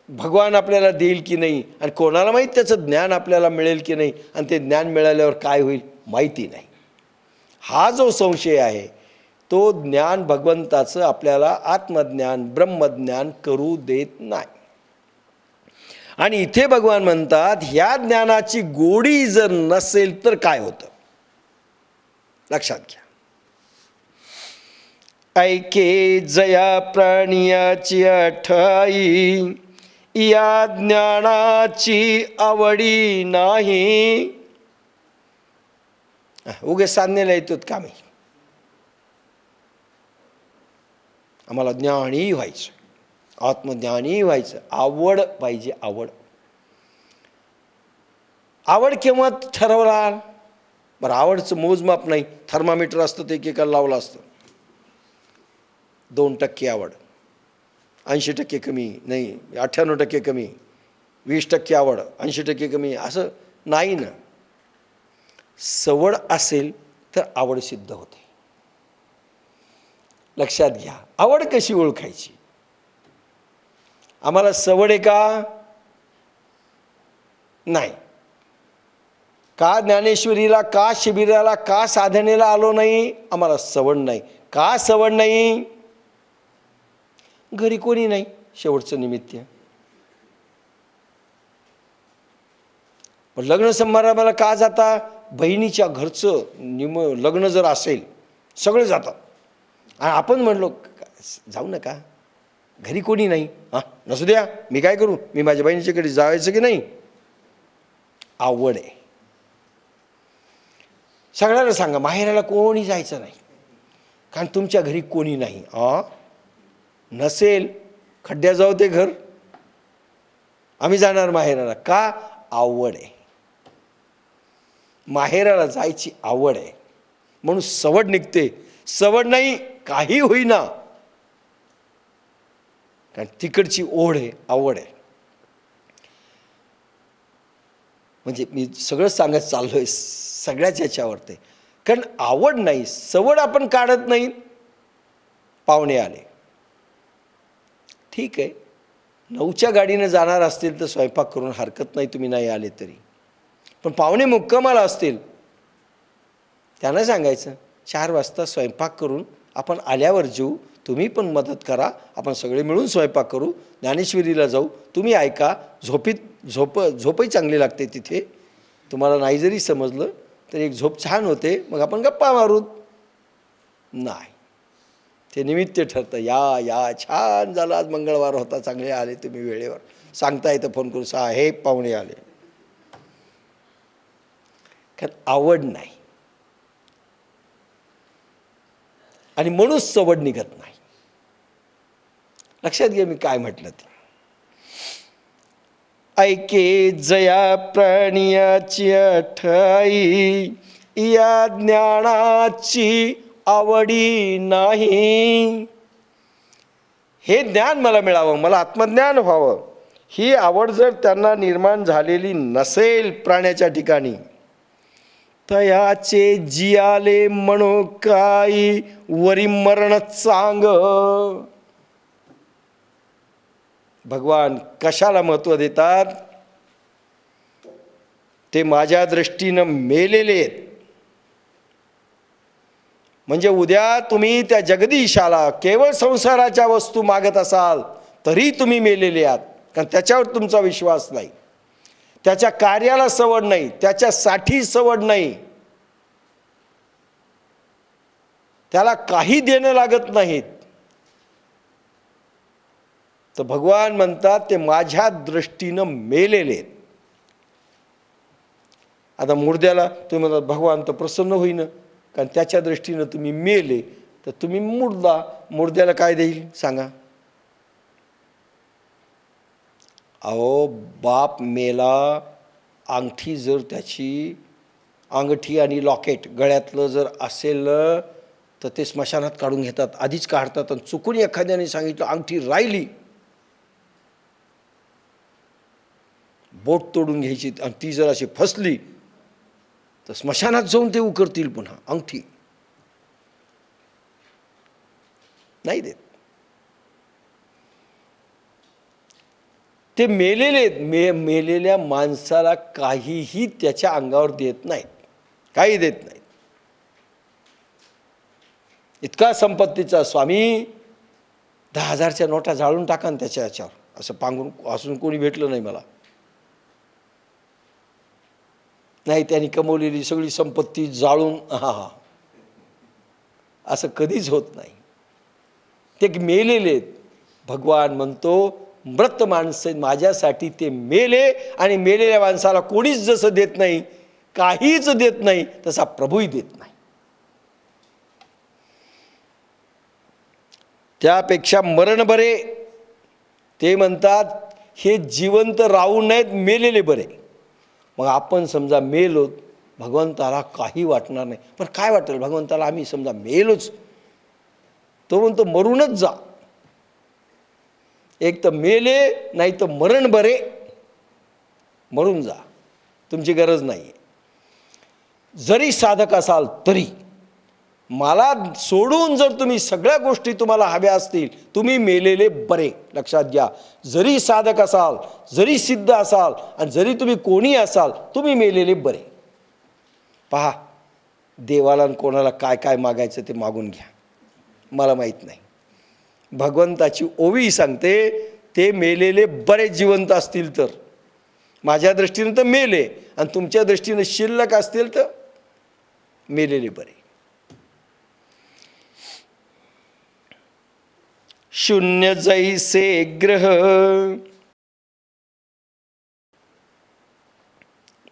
भगवान आपल्याला देईल की नाही, आणि कोणाला माहीत त्याचं ज्ञान आपल्याला मिळेल की नाही, आणि ते ज्ञान मिळाल्यावर काय होईल माहिती नाही. हा जो संशय आहे तो ज्ञान भगवंताचं आपल्याला आत्मज्ञान ब्रह्मज्ञान करू देत नाही. आणि इथे भगवान म्हणतात ह्या ज्ञानाची गोडी जर नसेल तर काय होतं? लक्षात घ्या. ऐके जया प्राणियाची अठाई, या ज्ञानाची आवडी नाही. उगे साधनेला येतो कामी. आम्हाला ज्ञानी व्हायचं, आत्मज्ञानी व्हायचं, आवड पाहिजे. आवड आवड केव्हा ठरवला? बरं, आवडचं मोजमाप नाही. थर्मामीटर असतं ते एकेकाला लावलं असतं. 2% आवड, 80% कमी नाही, 98% कमी, 20% आवड, 80% कमी, असं नाही ना. सवड असेल तर आवड सिद्ध होते. लक्षात घ्या. आवड कशी ओळखायची? आम्हाला सवड आहे का? नाही. का ज्ञानेश्वरीला, का शिबिराला, का साधनेला आलो नाही? आम्हाला सवड नाही. का सवड नाही? घरी कोणी नाही, शेवटचं निमित्त. लग्न समारंभाला का जाता? बहिणीच्या घरचं लग्न जर असेल, सगळे जातात आणि आपण म्हणलो जाऊ नका, घरी कोणी नाही, हां नसू द्या, मी काय करू, मी माझ्या बहिणीच्याकडे जायचं की नाही. आवड आहे. सगळ्याला सांगा माहेराला कोणी जायचं नाही, कारण तुमच्या घरी कोणी नाही. नसेल, खड्ड्या जाऊ ते घर, आम्ही जाणार माहेराला. का? आवड आहे. माहेराला जायची आवड आहे म्हणून सवड निघते. सवड नाही काही होईना, कारण तिकडची ओढ आहे, आवड आहे. म्हणजे मी सगळं सांगत चाललोय सगळ्याच याच्यावरती, कारण आवड नाही, सवड आपण काढत नाही. पाहुणे आले, ठीक आहे, 9च्या गाडीनं जाणार असतील तर स्वयंपाक करून हरकत नाही, तुम्ही नाही आले तरी. पण पाहुणे मुक्कामाला असतील, त्यांना सांगायचं 4 वाजता स्वयंपाक करून आपण आल्यावर जेऊ, तुम्ही पण मदत करा, आपण सगळे मिळून स्वयंपाक करू, ज्ञानेश्वरीला जाऊ, तुम्ही ऐका, झोपही चांगली लागते तिथे. तुम्हाला नाही जरी समजलं तर एक झोप छान होते, मग आपण गप्पा मारू. नाही, ते निमित्त ठरतं. या छान झालं, आज मंगळवार होता, चांगले आले तुम्ही वेळेवर, सांगता येतं फोन करून, हे पाहुणे आले. कारण आवड नाही आणि म्हणून सवड निघत नाही. लक्षात घ्या मी काय म्हटलं ते. ऐके जया प्राणियाची अठाई, या ज्ञानाची आवडी नाही. हे ज्ञान मला मिळावं, मला आत्मज्ञान व्हावं, ही आवड जर त्यांना निर्माण झालेली नसेल प्राण्याच्या ठिकाणी, तयाचे जियाले म्हणो काही, वरी मरण चांग. भगवान कशाला महत्त्व देतात? ते माझ्या दृष्टीनं मेलेले आहेत. म्हणजे उद्या तुम्ही त्या जगदीशाला केवळ संसाराच्या वस्तू मागत असाल तरी तुम्ही मेलेले आहात, कारण त्याच्यावर तुमचा विश्वास नाही, त्याच्या कार्याला सवड नाही, त्याच्यासाठी सवड नाही, त्याला काही देणं लागत नाहीत. तर भगवान म्हणतात ते माझ्या दृष्टीनं मेलेले आहेत. आता मुर्द्याला तुम्ही म्हणतात भगवान तर प्रसन्न होईन, कारण त्याच्या दृष्टीनं तुम्ही मेले, तर तुम्ही मुर्द्याला काय देईल सांगा? अहो बाप मेला, अंगठी जर त्याची अंगठी आणि लॉकेट गळ्यातलं जर असेल तर ते स्मशानात काढून घेतात, आधीच काढतात. आणि चुकून एखाद्याने सांगितलं अंगठी राहिली, बोट तोडून घ्यायची, आणि ती जर अशी फसली तर स्मशानात जाऊन ते उकरतील पुन्हा. अंगठी नाही देत. ते मेलेले मेलेल्या माणसाला काहीही त्याच्या अंगावर देत नाहीत, काही देत नाहीत. इतका संपत्तीचा स्वामी 10,000च्या नोटा जाळून टाका ना त्याच्या याच्यावर, असं पांघरून असून कोणी भेटलं नाही मला. नाही, त्यांनी कमवलेली सगळी संपत्ती जाळून असं कधीच होत नाही. ते मेलेले. भगवान म्हणतो मृत माणसं माझ्यासाठी ते मेले, आणि मेलेल्या माणसाला कोणीच जसं देत नाही, काहीच देत नाही, तसा प्रभूही देत नाही. त्यापेक्षा मरण बरे. ते म्हणतात हे जिवंत राहू नयेत, मेलेले बरे. मग आपण समजा मेलोत, भगवंताला काही वाटणार नाही. पण काय वाटेल भगवंताला? आम्ही समजा मेलोच, तो म्हणतो मरूनच जा. एक तर मेले, नाही तर मरण बरे. मरून जा, तुमची गरज नाही. जरी साधक असाल तरी मला सोडून जर तुम्ही सगळ्या गोष्टी तुम्हाला हव्या असतील, तुम्ही मेलेले बरे. लक्षात घ्या, जरी साधक असाल, जरी सिद्ध असाल, आणि जरी तुम्ही कोणी असाल, तुम्ही मेलेले बरे. पहा, देवाला आणि कोणाला काय काय मागायचं ते मागून घ्या, मला माहीत नाही. भगवंताची ओवी सांगते ते मेलेले बरे जिवंत असतील तर. माझ्या दृष्टीनं तर मेले, आणि तुमच्या दृष्टीनं शिल्लक असतील तर मेलेले बरे. शून्य जैसे ग्रह.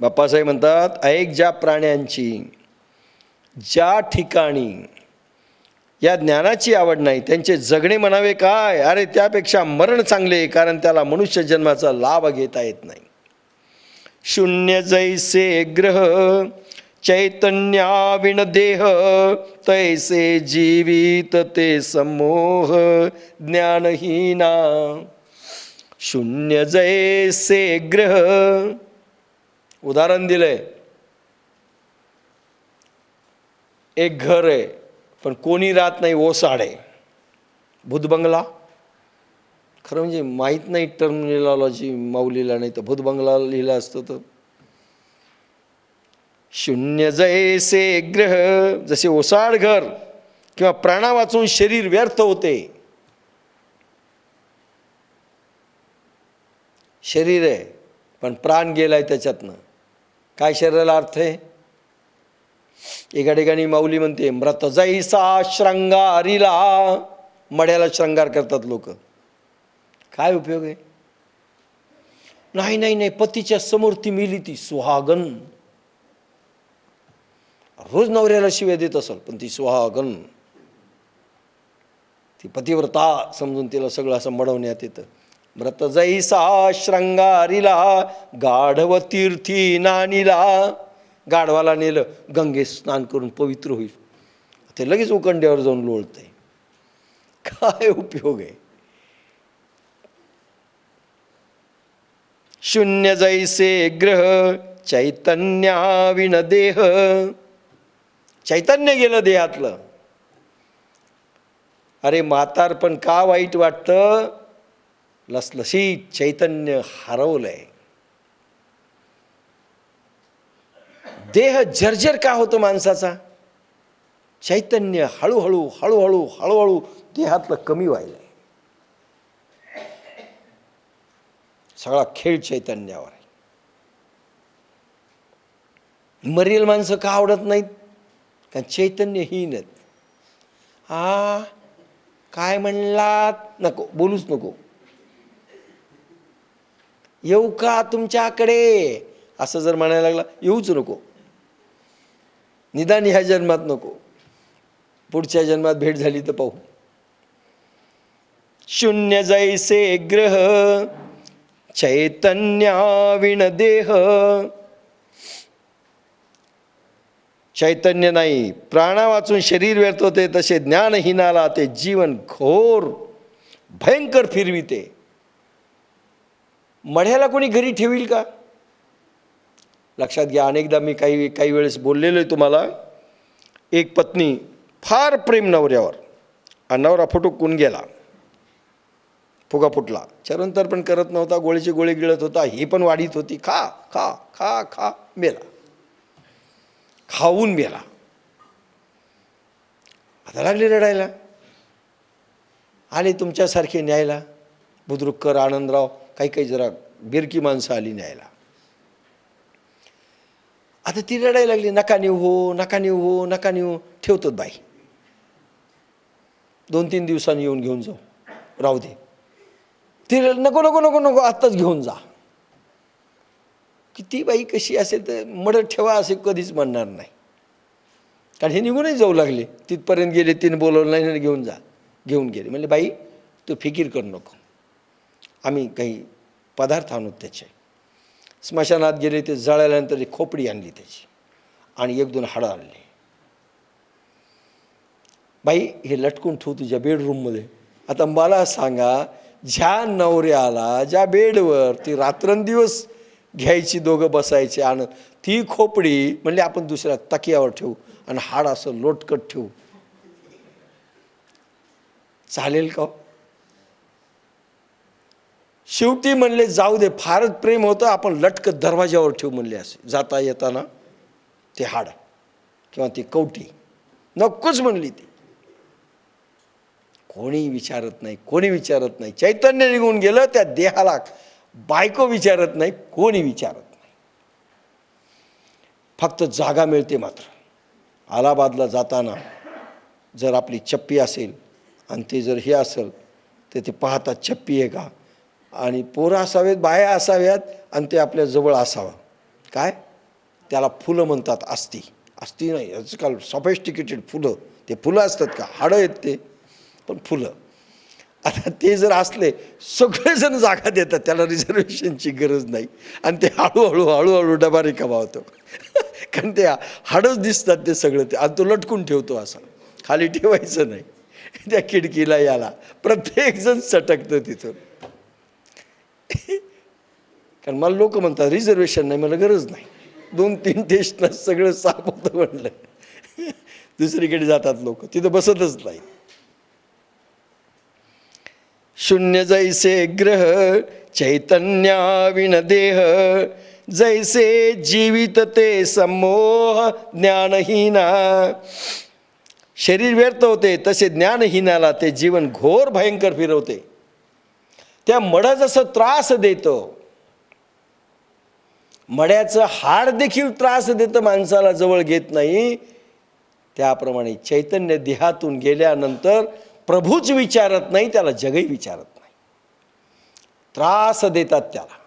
बाप्पासाहेब म्हणतात, ऐक ज्या प्राण्यांची ज्या ठिकाणी या ज्ञानाची आवड नाही त्यांचे जगणे म्हणावे काय. अरे त्यापेक्षा मरण चांगले, कारण त्याला मनुष्य जन्माचा लाभ घेता येत नाही. शून्य जैसे ग्रह चैतन्याविण देह, तैसे जीवित ते समोह ज्ञानहीना. शून्य जैसे ग्रह. उदाहरण दिलंय, एक घर आहे पण कोणी राहत नाही, ओसाड आहे. भूतबंगला. खरं म्हणजे माहीत नाही टर्मिनॉलॉजी माऊलीला, नाही तर भूतबंगला लिहिलं असतं तर. शून्य जैसे ग्रह, जसे ओसाड घर किंवा प्राणा वाचून शरीर व्यर्थ होते. शरीर आहे पण प्राण गेलाय त्याच्यातनं. काय शरीराला अर्थ आहे? एका ठिकाणी माऊली म्हणते, मृत जैसा श्रंगारीला. मड्याला श्रंगार करतात लोक. काय उपयोग आहे? नाही नाही नाही, पतीच्या समोर ती मेली, ती सुहागन. रोज नवऱ्याला शिव्या देत असेल पण ती सुहागन, ती पतिव्रता समजून तिला सगळं असं मडवण्यात येतं. मृत जैसा श्रंगारीला गाढव तीर्थी नानीला. गाढवाला नेलं, गंगे स्नान करून पवित्र होईल, ते लगेच उकंड्यावर जाऊन लोळतंय. काय उपयोग आहे? शून्य जैसे ग्रह चैतन्याविण देह. चैतन्य गेलं देहातलं. अरे म्हातारपण का वाईट वाटतं? लसलशीत चैतन्य हरवलंय. देह जर्जर का होतो माणसाचा? चैतन्य हळूहळू हळूहळू हळूहळू देहातलं कमी व्हायलंय. सगळा खेळ चैतन्यावर आहे. मरेल माणसं का आवडत नाहीत? कारण चैतन्यहीन आहेत. काय म्हणलात? नको बोलूच नको. येऊ का तुमच्याकडे? असं जर म्हणायला लागला, येऊच नको. निदान ह्या जन्मात नको, पुढच्या जन्मात भेट झाली तर पाहू. शून्य जैसे ग्रह चैतन्याविण देह. चैतन्य नाही, प्राणा वाचून शरीर व्यर्थ होते, तसे ज्ञानहीनाला ते जीवन घोर भयंकर फिरविते. मढ्याला कोणी घरी ठेवील का? लक्षात घ्या, अनेकदा मी काही वेळेस बोललेलो आहे तुम्हाला. एक पत्नी फार प्रेम नवऱ्यावर, आणि नवरा फुटूकून गेला, फुगा फुटला. चरणतर पण करत नव्हता, गोळीचे गोळे गिळत होता, ही पण वाढीत होती. खा खा खा खा, मेला. खाऊन मेला. आता लागले रडायला. आले तुमच्यासारखे न्यायला, बुद्रुककर, आनंदराव, काही जरा बिरकी माणसं आली न्यायला. आता ती रडायला लागली, नका नेऊ हो, नका नेऊ हो, नका नेऊ. ठेवतो बाई, 2-3 दिवसांनी येऊन घेऊन जाऊ, राहू दे. ती नको नको नको नको, आत्ताच घेऊन जा. किती बाई कशी असेल तर मडत ठेवा असे कधीच म्हणणार नाही. कारण हे निघूनच जाऊ लागले. तिथपर्यंत गेले, तिने बोलवलं नाही, घेऊन जा. घेऊन गेले. म्हणले बाई तू फिकीर करू नको, आम्ही काही पदार्थ आणू त्याचे. स्मशानात गेले, ते जळाल्यानंतर एक खोपडी आणली त्याची, आणि 1-2 हाडं आणले. बाई हे लटकून ठेव तुझ्या बेडरूममध्ये. आता मला सांगा, ज्या नवऱ्याला ज्या बेडवर ती रात्रंदिवस घ्यायची, दोघं बसायचे, आणि ती खोपडी म्हणले आपण दुसऱ्या तकियावर ठेवू, आणि हाड असं लोटकट ठेवू, चालेल का? शेवटी म्हणले जाऊ दे, फारच प्रेम होतं, आपण लटकत दरवाज्यावर ठेवू म्हणले. असे जाता येताना ते हाड किंवा ती कवटी नकोच म्हणली. ती कोणी विचारत नाही, कोणी विचारत नाही. चैतन्य निघून गेलं, त्या देहाला बायको विचारत नाही, कोणी विचारत नाही. फक्त जागा मिळते मात्र. अलाहाबादला जाताना जर आपली चप्पी असेल आणि ते जर हे असेल तर ते पाहतात चप्पी आहे का, आणि पोरं असावेत, बाया असाव्यात, आणि ते आपल्या जवळ असावं. काय त्याला फुलं म्हणतात. अस्ती नाही, आजकाल सॉफिस्टिकेटेड फुलं. ते फुलं असतात का, हाडं आहेत ते, पण फुलं. आता ते जर असले, सगळेजण जागा देतात, त्याला रिझर्वेशनची गरज नाही, आणि ते हळूहळू डबा रिकामा होतो. कारण ते हाडंच दिसतात ते सगळं, ते आणि तो लटकून ठेवतो, असं खाली ठेवायचं नाही. त्या खिडकीला याला प्रत्येकजण सटकतं तिथून. कारण मला लोक म्हणतात रिझर्वेशन नाही, मला गरज नाही, 2-3 टेस्ट सगळं साफ होतं म्हणलं. दुसरीकडे जातात लोक, तिथं बसतच नाही. शून्य जैसे ग्रह चैतन्या विन देह, जैसे जीवित ते समोह ज्ञानहीना. शरीर व्यर्थ होते तसे ज्ञानहीनाला ते जीवन घोर भयंकर फिरवते. त्या मढं जसं त्रास देतं, मड्याचं हाड देखील त्रास देतं, माणसाला जवळ घेत नाही, त्याप्रमाणे चैतन्य देहातून गेल्यानंतर प्रभूच विचारत नाही, त्याला जगही विचारत नाही, त्रास देतात त्याला.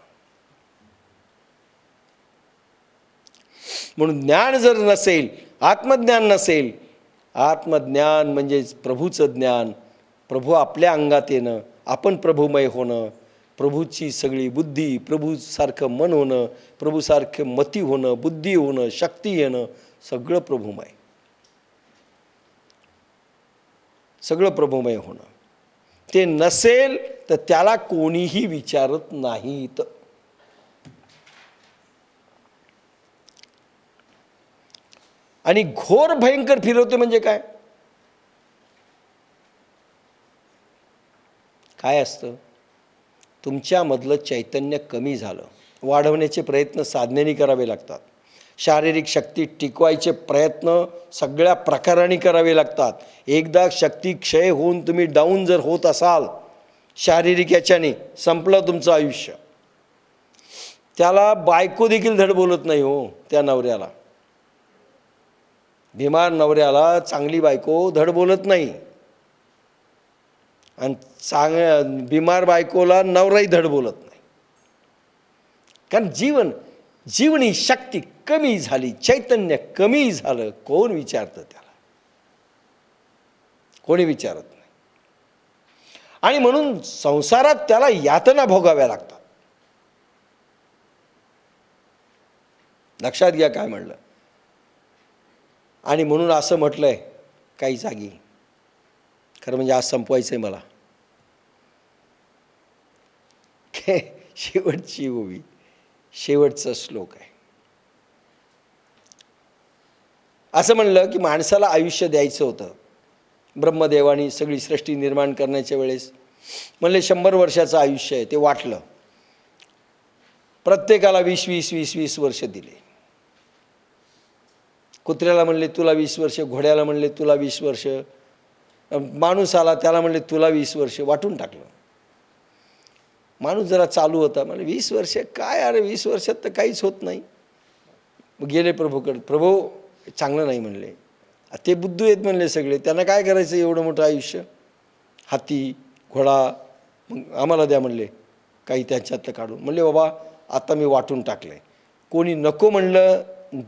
म्हणून ज्ञान जर नसेल, आत्मज्ञान नसेल, आत्मज्ञान म्हणजेच प्रभूचं ज्ञान, प्रभू आपल्या अंगात येणं, आपण प्रभूमय होणं, प्रभूची सगळी बुद्धी, प्रभूसारखं मन होणं, प्रभूसारखं मती होणं, बुद्धी होणं, शक्ती येणं, सगळं प्रभूमय, सगळं प्रभूमय होणं. ते नसेल तर त्याला कोणीही विचारत नाहीत. आणि घोर भयंकर फिरवते म्हणजे काय, काय असतं, तुमच्यामधलं चैतन्य कमी झालं, वाढवण्याचे प्रयत्न साधनेने करावे लागतात. शारीरिक शक्ती टिकवायचे प्रयत्न सगळ्या प्रकाराने करावे लागतात. एकदा शक्ती क्षय होऊन तुम्ही डाऊन जर होत असाल शारीरिक याच्याने, संपलं तुमचं आयुष्य. त्याला बायको देखील धड बोलत नाही हो, त्या नवऱ्याला, बिमार नवऱ्याला चांगली बायको धड बोलत नाही, आणि बिमार बायकोला नवराही धड बोलत नाही. कारण जीवनी शक्ती कमी झाली, चैतन्य कमी झालं, कोण विचारतं त्याला, कोणी विचारत नाही. आणि म्हणून संसारात त्याला यातना भोगाव्या लागतात. लक्षात घ्या काय म्हणलं. आणि म्हणून असं म्हटलंय काही जागी, खरं म्हणजे आज संपवायचंय मला, शेवटची ओवी, शेवटचा श्लोक आहे. असं म्हणलं की माणसाला आयुष्य द्यायचं होतं. ब्रह्मदेवानी सगळी सृष्टी निर्माण करण्याच्या वेळेस म्हणले 100 वर्षाचं आयुष्य आहे, ते वाटलं, प्रत्येकाला 20-20 वर्ष दिले. कुत्र्याला म्हणले तुला 20 वर्ष, घोड्याला म्हणले तुला 20 वर्ष, माणूस आला त्याला म्हणले तुला 20 वर्ष, वाटून टाकलं. माणूस जरा चालू होता, म्हणजे 20 वर्ष काय, अरे 20 वर्षात तर काहीच होत नाही. गेले प्रभूकडे, प्रभू चांगलं नाही म्हणले, ते बुद्धू आहेत म्हणले सगळे, त्यांना काय करायचं एवढं मोठं आयुष्य, हाती घोडा, मग आम्हाला द्या म्हणले काही त्याच्यातलं काढून. म्हणले बाबा आता मी वाटून टाकलं, कोणी नको म्हणलं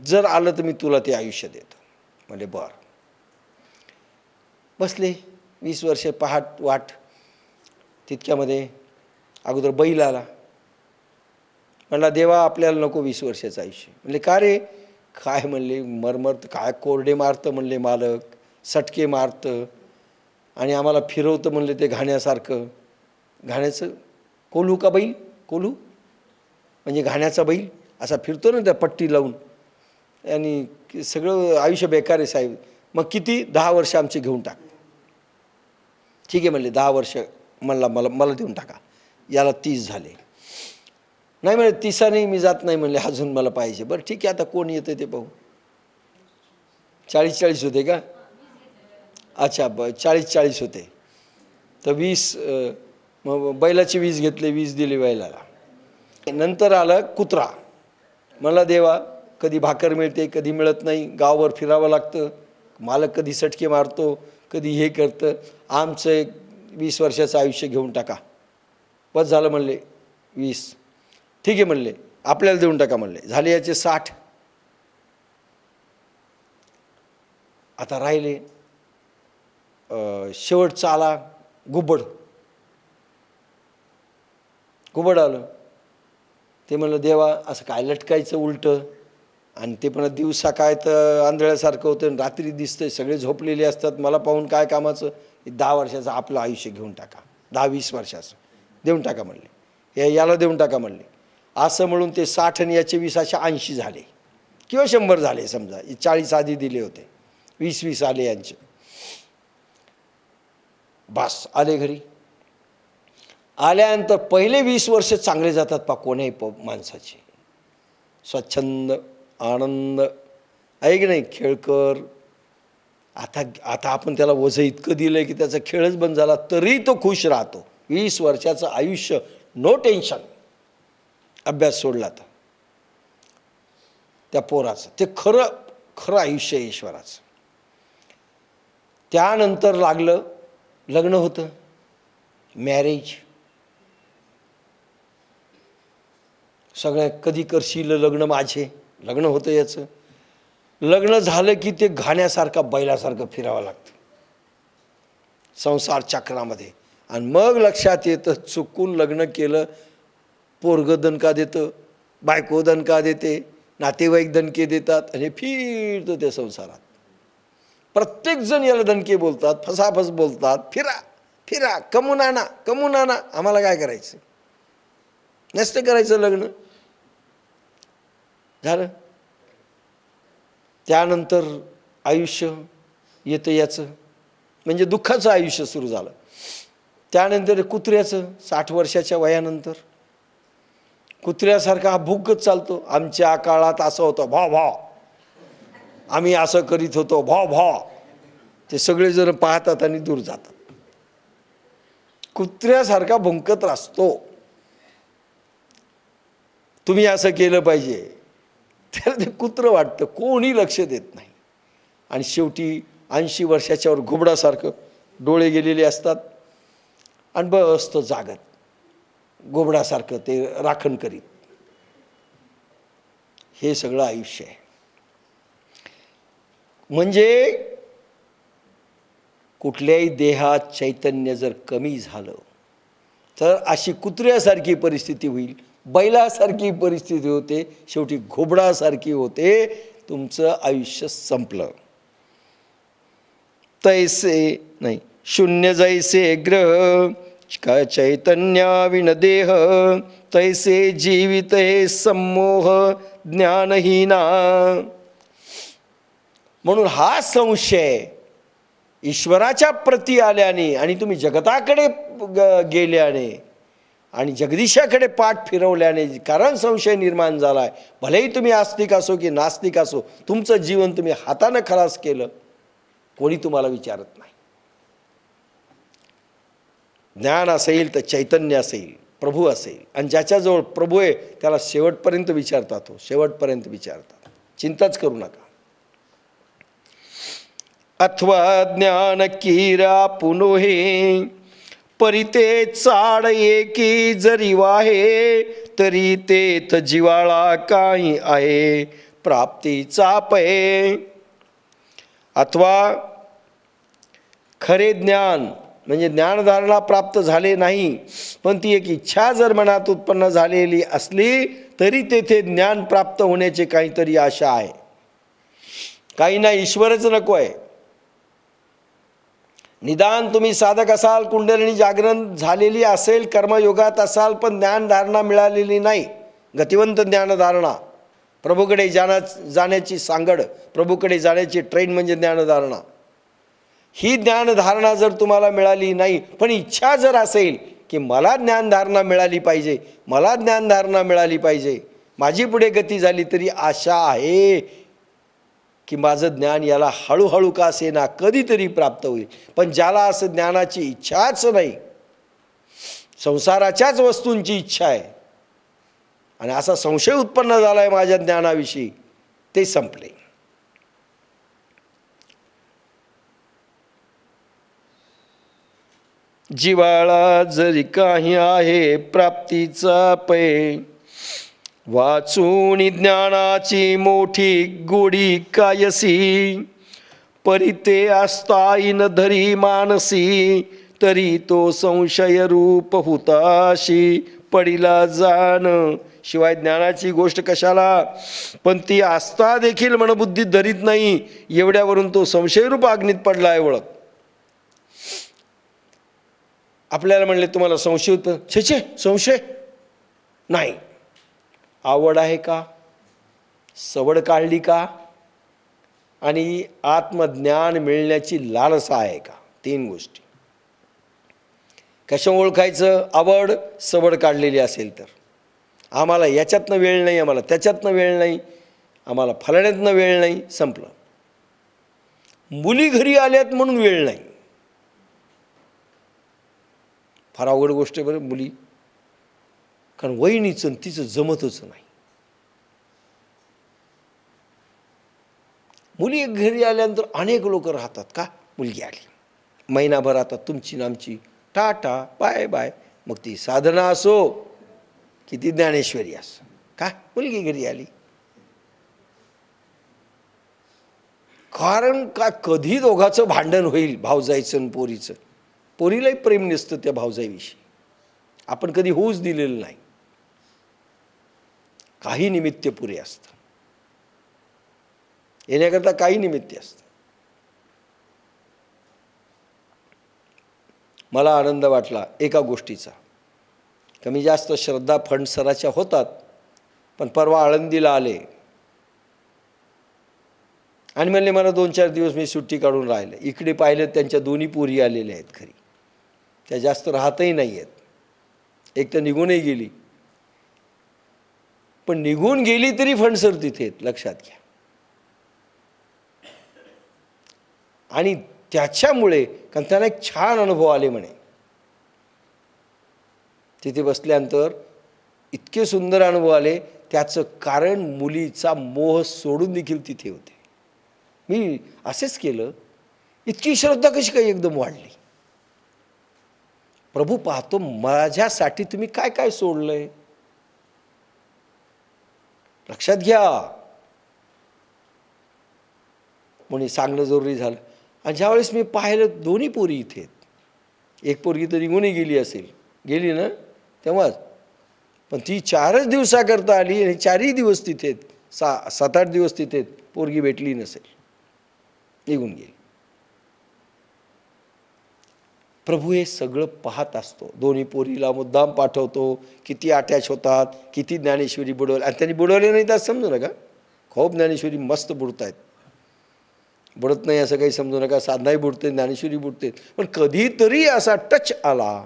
जर आलं तर मी तुला ते आयुष्य देतो. म्हणले बरं. बसले 20 वर्ष पहाट वाट. तितक्यामध्ये अगोदर बैल आला. म्हणला देवा आपल्याला नको 20 वर्षाचं आयुष्य. म्हणले का रे, काय म्हणले, मरमरत काय कोरडे मारतं म्हणले मालक, सटके मारतं आणि आम्हाला फिरवतं म्हणले ते घाण्यासारखं. घाण्याचं कोल्हू का बैल, कोल्हू म्हणजे घाण्याचा बैल असा फिरतो ना त्या पट्टी लावून, आणि सगळं आयुष्य बेकार आहे साहेब. मग किती, 10 वर्ष आमचे घेऊन टाक. ठीक आहे म्हणले 10 वर्ष मला देऊन टाका, याला 30 झाले. नाही म्हणजे 30 मी जात नाही म्हणले, अजून मला पाहिजे. बरं ठीक आहे, आता कोण येतं ते पाहू. 40 होते का, अच्छा 40 होते तर 20, मग बैलाचे 20 घेतले, 20 दिले बैलाला. नंतर आलं कुत्रा. मला देवा कधी भाकर मिळते कधी मिळत नाही, गावभर फिरावं लागतं, मालक कधी सटके मारतो, कधी हे करतं. आमचं एक 20 वर्षाचं आयुष्य घेऊन टाका. बस झालं म्हणले 20. ठीक आहे म्हणले, आपल्याला देऊन टाका म्हणले. झाले याचे 60. आता राहिले शेवटचा आला घुबड आलं. ते म्हणलं देवा असं काय लटकायचं उलटं, आणि ते पण दिवसा काय तर आंधळ्यासारखं होतं, रात्री दिसतंय, सगळे झोपलेले असतात, मला पाहून काय कामाचं. 10 वर्षाचं आपलं आयुष्य घेऊन टाका, 10-20 वर्षाचं देऊन टाका म्हणले, याला देऊन टाका म्हणले. असं म्हणून ते 60 आणि याचे 20 असे 80 झाले किंवा 100 झाले. समजा 40 आधी दिले होते, 20-20 आले यांचे. बस आले घरी. आल्यानंतर पहिले 20 वर्ष चांगले जातात पा कोण्याही माणसाचे. स्वच्छंद आनंद आहे की नाही, खेळकर. आता आपण त्याला ओझं इतकं दिलं की त्याचा खेळच बंद झाला तरी तो खुश राहतो. 20 वर्षाचं आयुष्य नो टेन्शन. अभ्यास सोडला तर त्या पोराचं ते खरं आयुष्य आहे ईश्वराचं. त्यानंतर लागलं लग्न होतं, मॅरेज. सगळ्या कधी करशील लग्न माझे, लग्न होतं याचं. लग्न झालं की ते घाण्यासारखा बैलासारखं फिरावं लागतं संसार चक्रामध्ये. आणि मग लक्षात येतं चुकून लग्न केलं, पोरगं दणका देतं, बायको दणका देते, नातेवाईक दणके देतात, आणि फिरतं त्या संसारात. प्रत्येकजण याला दणके बोलतात, फसाफस बोलतात, फिरा फिरा, कमून आणा कमून आणा. आम्हाला काय करायचं, नसतं करायचं लग्न. झालं. त्यानंतर आयुष्य येतं याचं, म्हणजे दुःखाचं आयुष्य सुरू झालं. त्यानंतर कुत्र्याचं 60 वर्षाच्या वयानंतर कुत्र्यासारखा हा भुकत चालतो. आमच्या काळात असं होतं, भाव भाव, आम्ही असं करीत होतो, भाव भाव. ते सगळेजण पाहतात आणि दूर जातात. कुत्र्यासारखा भुंकत असतो, तुम्ही असं केलं पाहिजे. त्याला ते कुत्रं वाटतं, कोणी लक्ष देत नाही. आणि शेवटी 80 वर्षाच्यावर घुबडासारखं डोळे गेलेले असतात आणि बसतं जागत घुबडासारखं ते राखण करीत. हे सगळं आयुष्य आहे. म्हणजे कुठल्याही देहात चैतन्य जर कमी झालं तर अशी कुत्र्यासारखी परिस्थिती होईल, बैलासारखी परिस्थिती होते, शेवटी घुबडासारखी होते. तुमचं आयुष्य संपलं. तैसे नाही शून्य जैसे ग्रह चैतन्याविन देह, तैसे जीवित सम्मोह ज्ञानहीना. म्हणून हा संशय ईश्वराच्या प्रती आल्याने आणि तुम्ही जगताकडे गेल्याने आणि जगदीशाकडे पाठ फिरवल्याने कारण संशय निर्माण झाला आहे. भलेही तुम्ही आस्तिक असो की नास्तिक असो, तुमचं जीवन तुम्ही हातानं खलास केलं, कोणी तुम्हाला विचारत नाही. ज्ञान असेल तर चैतन्य असेल, प्रभू असेल, आणि ज्याच्याजवळ प्रभू आहे त्याला शेवटपर्यंत विचारतात, हो शेवटपर्यंत विचारतात, चिंताच करू नका. अथवा ज्ञान कीरा पुनोहे परिते चाड एकी जरी वाहे, तरी तेथ जिवाळा काही आहे प्राप्तीचा पै. अथवा खरे ज्ञान म्हणजे ज्ञानधारणा प्राप्त झाले नाही, पण ती एक इच्छा जर मनात उत्पन्न झालेली असली तरी तेथे ज्ञान प्राप्त होण्याची काहीतरी आशा आहे. काही ना ईश्वरच नको आहे. निदान तुम्ही साधक असाल, कुंडलिनी जागरण झालेली असेल, कर्मयोगात असाल, पण ज्ञानधारणा मिळालेली नाही, गतिवंत ज्ञानधारणा, प्रभूकडे जाण्याची सांगड, प्रभूकडे जाण्याची ट्रेन म्हणजे ज्ञानधारणा. ही ज्ञानधारणा जर तुम्हाला मिळाली नाही, पण इच्छा जर असेल की मला ज्ञानधारणा मिळाली पाहिजे, मला ज्ञानधारणा मिळाली पाहिजे, माझी पुढे गती झाली तरी आशा आहे की माझं ज्ञान याला हळूहळू का असेना कधीतरी प्राप्त होईल. पण ज्याला असं ज्ञानाची इच्छाच नाही, संसाराच्याच वस्तूंची इच्छा आहे आणि असा संशय उत्पन्न झाला आहे माझ्या ज्ञानाविषयी, ते संपले. जिवाळा जरी काही आहे प्राप्तीचा पै, वाचून ज्ञानाची मोठी गोडी कायसी, परिते असताईन धरी मानसी, तरी तो संशय रूप हुताशी पडिला जाण. शिवाय ज्ञानाची गोष्ट कशाला, पण ती आस्था देखील मनबुद्धीत धरीत नाही, एवढ्यावरून तो संशयरूप अग्नीत पडला आहे. ओळख. आपल्याला म्हणले तुम्हाला संशय होतं, छे छे संशय नाही. आवड आहे का, सवड काढली का, आणि आत्मज्ञान मिळण्याची लालसा आहे का, 3 गोष्टी. कशा ओळखायचं, आवड सवड काढलेली असेल तर. आम्हाला याच्यातनं वेळ नाही, आम्हाला त्याच्यातनं वेळ नाही, आम्हाला फलाण्यातनं वेळ नाही, संपलं. मुली घरी आल्यात म्हणून वेळ नाही, फार अवघड गोष्ट आहे बरं मुली. कारण वहिनीचं तिचं जमतच नाही. मुली घरी आल्यानंतर अनेक लोक राहतात का, मुलगी आली, महिनाभर राहतात, तुमची नामची टाटा बाय बाय. मग ती साधना असो की ती ज्ञानेश्वरी असो, का मुलगी घरी आली. कारण का कधी दोघाचं भांडण होईल, भावजाईचं आणि पोरीचं. पोरीलाही प्रेम नसतं त्या भावजाईविषयी, आपण कधी होऊच दिलेलं नाही. काही निमित्त पुरे असतं, येण्याकरता काही निमित्त असतं. मला आनंद वाटला एका गोष्टीचा. कमी जास्त श्रद्धा फंडसराच्या होतात, पण परवा आळंदीला आले आणि म्हणले मला 2-4 दिवस मी सुट्टी काढून राहिले. इकडे पाहिलं त्यांच्या दोन्ही पोरी आलेल्या आहेत घरी, त्या जास्त राहतही नाही आहेत. एक तर निघूनही गेली, पण निघून गेली तरी फंडसर तिथे आहेत, लक्षात घ्या. आणि त्याच्यामुळे, कारण त्यांना एक छान अनुभव आले म्हणे. तिथे बसल्यानंतर इतके सुंदर अनुभव आले. त्याचं कारण मुलीचा मोह सोडून देखील तिथे होते. मी असेच केलं, इतकी श्रद्धा कशी काही एकदम वाढली. प्रभू पाहतो माझ्यासाठी तुम्ही काय काय सोडलंय, लक्षात घ्या म्हणून सांगणं जरुरी झालं. आणि ज्यावेळेस मी पाहिलं दोन्ही पोरी इथे आहेत, एक पोरगी तर निघूनही गेली असेल, गेली ना तेव्हाच, पण ती 4च दिवसाकरता आली आणि 4ही दिवस तिथे, 7-8 दिवस तिथे, पोरगी भेटली नसेल, निघून गेली. प्रभू हे सगळं पाहत असतो. दोन्ही पोरीला मुद्दाम पाठवतो, किती अटॅच होतात, किती ज्ञानेश्वरी बुडवली. आणि त्यांनी बुडवले नाही तर समजू नका, खूप ज्ञानेश्वरी मस्त बुडत आहेत. बुडत नाही असं काही समजू नका, साधनाही बुडते, ज्ञानेश्वरी बुडते. पण कधीतरी असा टच आला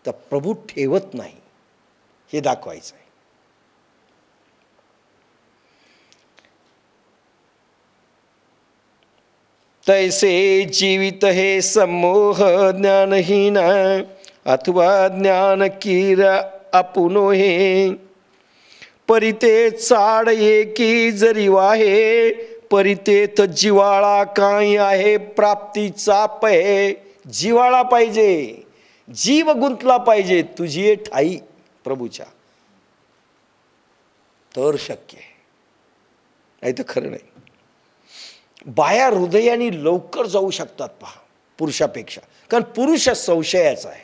तर प्रभू ठेवत नाही, हे दाखवायचं आहे. तैसे जीवित हे सम्मोह ज्ञानहीन, अथवा ज्ञान कीर आपुनो हे. परिते चाड एकी जरी वाहे, परितेत जिवाळा काही आहे प्राप्तीचा पै. जिवाळा पाहिजे, जीव गुंतला पाहिजे तुझी ठाई प्रभूच्या, तर शक्य आहे, नाही तर खरं नाही. बाया हृदयाने लवकर जाऊ शकतात पहा पुरुषापेक्षा, कारण पुरुष संशयाचा आहे.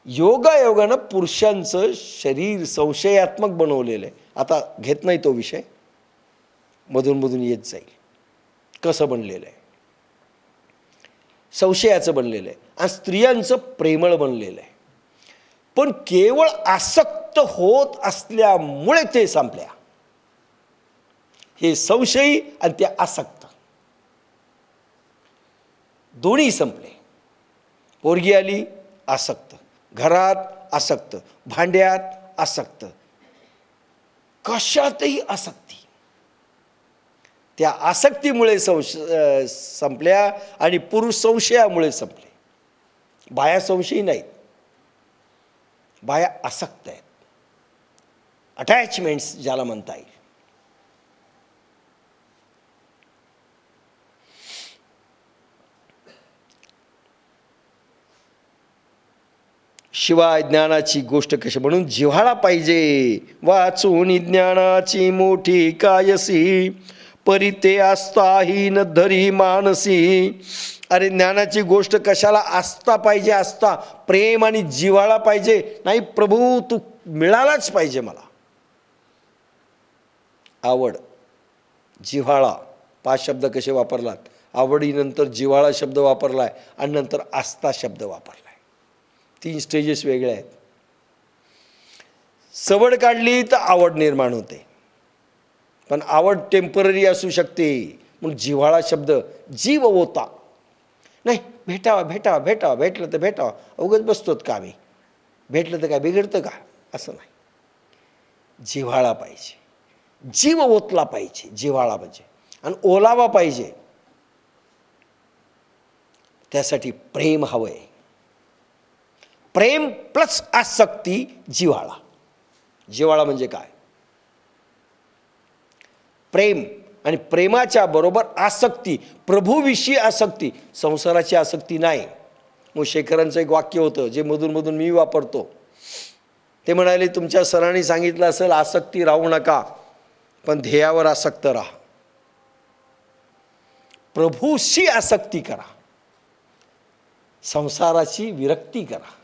योगायोगानं पुरुषांचं शरीर संशयात्मक बनवलेलं आहे. आता घेत नाही तो विषय, मधून मधून येत जाईल. कसं बनलेलं आहे, संशयाचं बनलेलं आहे. आणि स्त्रियांचं प्रेमळ बनलेलं आहे. पण केवळ आसक्त होत असल्यामुळे ते संपल्या. हे संशयी आणि ते आसक्त दोन्ही संपले. पोरगी आली आसक्त, घरात आसक्त, भांड्यात आसक्त, कशातही आसक्ती. त्या आसक्तीमुळे संपल्या आणि पुरुष संशयामुळे संपले. बाया संशयी नाहीत, बाया आसक्त आहेत. अटॅचमेंट्स ज्याला म्हणता येईल. शिवाय ज्ञानाची गोष्ट कशी, म्हणून जिव्हाळा पाहिजे. वाचून ज्ञानाची मोठी कायसी, परिते आस्था न धरी मानसी. अरे ज्ञानाची गोष्ट कशाला, आस्था पाहिजे, आस्था, प्रेम आणि जिव्हाळा पाहिजे. नाही प्रभू तू मिळालाच पाहिजे मला. आवड, जिव्हाळा, 5 शब्द कसे वापरलात. आवडीनंतर जिव्हाळा शब्द वापरलाय आणि नंतर आस्था शब्द वापरलाय. 3 स्टेजेस वेगळे आहेत. सवड काढली तर आवड निर्माण होते, पण आवड टेम्पररी असू शकते. म्हणून जिव्हाळा शब्द, जीव होता. नाही भेटावा भेटावा भेटावा, भेटलं तर भेटावा, उगाच बसतोत का आम्ही, भेटलं तर काय बिघडतं का, असं नाही. जिव्हाळा पाहिजे, जीव ओतला पाहिजे. जिव्हाळा म्हणजे, आणि ओलावा पाहिजे. त्यासाठी प्रेम हवंय. प्रेम प्लस आसक्ती, जिव्हाळा. जिव्हाळा म्हणजे काय, प्रेम आणि प्रेमाच्या बरोबर आसक्ती, प्रभूविषयी आसक्ती, संसाराची आसक्ती नाही. मग शेखरांचं एक वाक्य होतं जे मधून मी वापरतो. ते म्हणाले, तुमच्या सरांनी सांगितलं असेल आसक्ती राहू नका, पण ध्येयावर आसक्त राहा. प्रभूशी आसक्ती करा, संसाराची विरक्ती करा.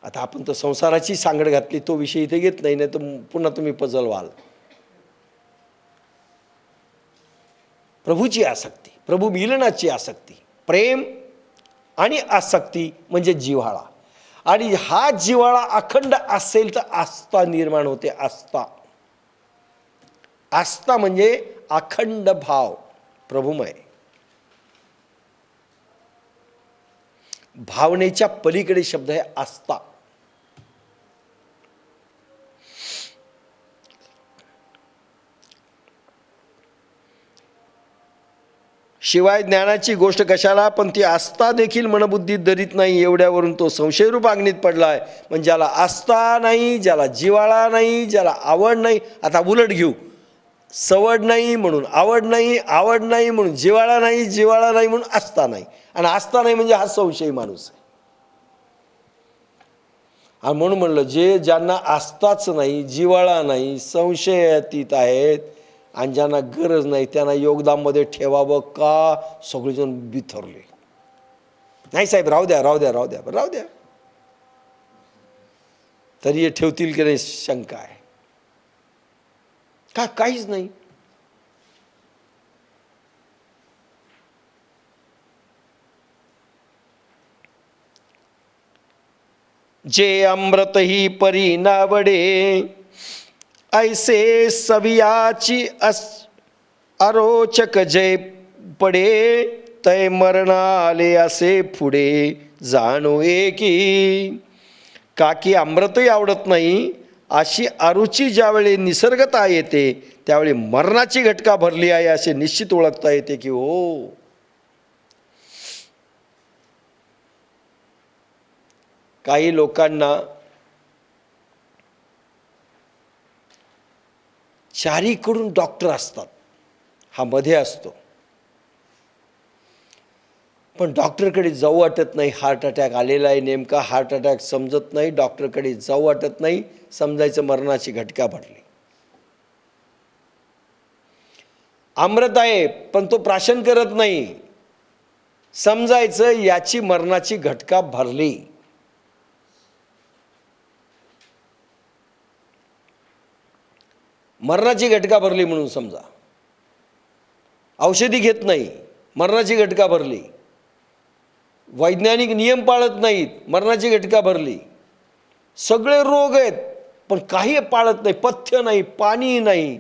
आता आपण तर संसाराची सांगड घातली, तो विषय इथे घेत नाही, तर पुन्हा तुम्ही पजल व्हाल. प्रभूची आसक्ती, प्रभू मिलनाची आसक्ती, प्रेम आणि आसक्ती म्हणजे जिव्हाळा. आणि हा जिव्हाळा अखंड असेल तर आस्था निर्माण होते. आस्था, आस्था म्हणजे अखंड भाव, प्रभुमय. भावनेच्या पलीकडे शब्द आहे आस्था. शिवाय ज्ञानाची गोष्ट कशाला, पण ती आस्था देखील मनबुद्धीत धरीत नाही. एवढ्यावरून तो संशयरूप अग्नीत पडलाय. म्हणजे ज्याला आस्था नाही, ज्याला जिव्हाळा नाही, ज्याला आवड नाही. आता उलट घेऊ, सवड नाही म्हणून आवड नाही, आवड नाही म्हणून जिव्हाळा नाही, जिव्हाळा नाही म्हणून आस्था नाही, आणि आस्था नाही म्हणजे हा संशयी माणूस आहे. आणि म्हणून म्हणलं, ज्यांना आस्थाच नाही, जिव्हाळा नाही, संशयातीत आहेत, आणि ज्यांना गरज नाही त्यांना योगदानमध्ये ठेवावं का, सगळेजण बिथरले. नाही साहेब राहू द्या राहू द्या राहू द्या, राहू द्या, तरी हे ठेवतील की नाही शंका आहे. का काहीच नाही. जे अमृत ही परी नावडे, ऐसे सवियाची अरोचक जय पडे, तय मरण आले असे पुढे जाणो एकी. काकी अमृतही आवडत नाही, अशी अरुची ज्यावेळी निसर्गता येते त्यावेळी मरणाची घटका भरली आहे असे निश्चित ओळखता येते की हो. काही लोकांना चारीकडून डॉक्टर असतात, हा मध्ये असतो, पण डॉक्टरकडे जाऊ वाटत नाही. हार्ट अटॅक आलेला आहे, नेमका हार्ट अटॅक समजत नाही, डॉक्टरकडे जाऊ वाटत नाही, समजायचं मरणाची घटका भरली. अमृत आहे पण तो प्राशन करत नाही, समजायचं याची मरणाची घटका भरली. मरणाची घटका भरली म्हणून समजा. औषधी घेत नाही, मरणाची घटका भरली. वैज्ञानिक नियम पाळत नाहीत, मरणाची घटका भरली. सगळे रोग आहेत पण काही पाळत नाही. पथ्य नाही, पाणी नाही,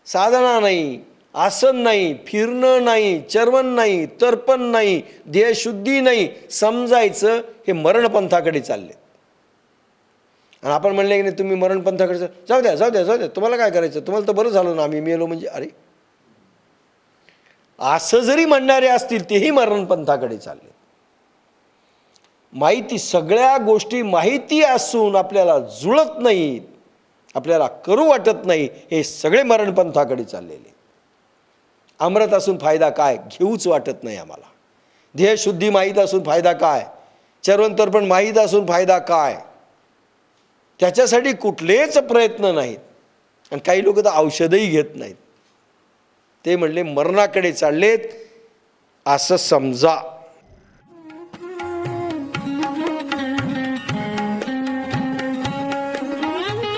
साधना नाही, आसन नाही, फिरणं नाही, चर्वण नाही, तर्पण नाही, देहशुद्धी नाही, समजायचं हे मरणपंथाकडे चालले. आणि आपण म्हणले की नाही तुम्ही मरणपंथाकडे जाऊ द्या जाऊ द्या जाऊ द्या, तुम्हाला काय करायचं, तुम्हाला तर बरं झालं ना, आम्ही मेलो म्हणजे. अरे असं जरी म्हणणारे असतील तेही मरणपंथाकडे चालले. माहिती, सगळ्या गोष्टी माहिती असून आपल्याला जुळत नाहीत, आपल्याला करू वाटत नाही, हे सगळे मरणपंथाकडे चाललेले. अमृत असून फायदा काय, घेऊच वाटत नाही आम्हाला. ध्येयशुद्धी माहीत असून फायदा काय, चरवंतर पण माहीत असून फायदा काय, त्याच्यासाठी कुठलेच प्रयत्न नाहीत. आणि काही लोक तर औषधही घेत नाहीत. ते म्हणले मरणाकडे चाललेत असं समजा.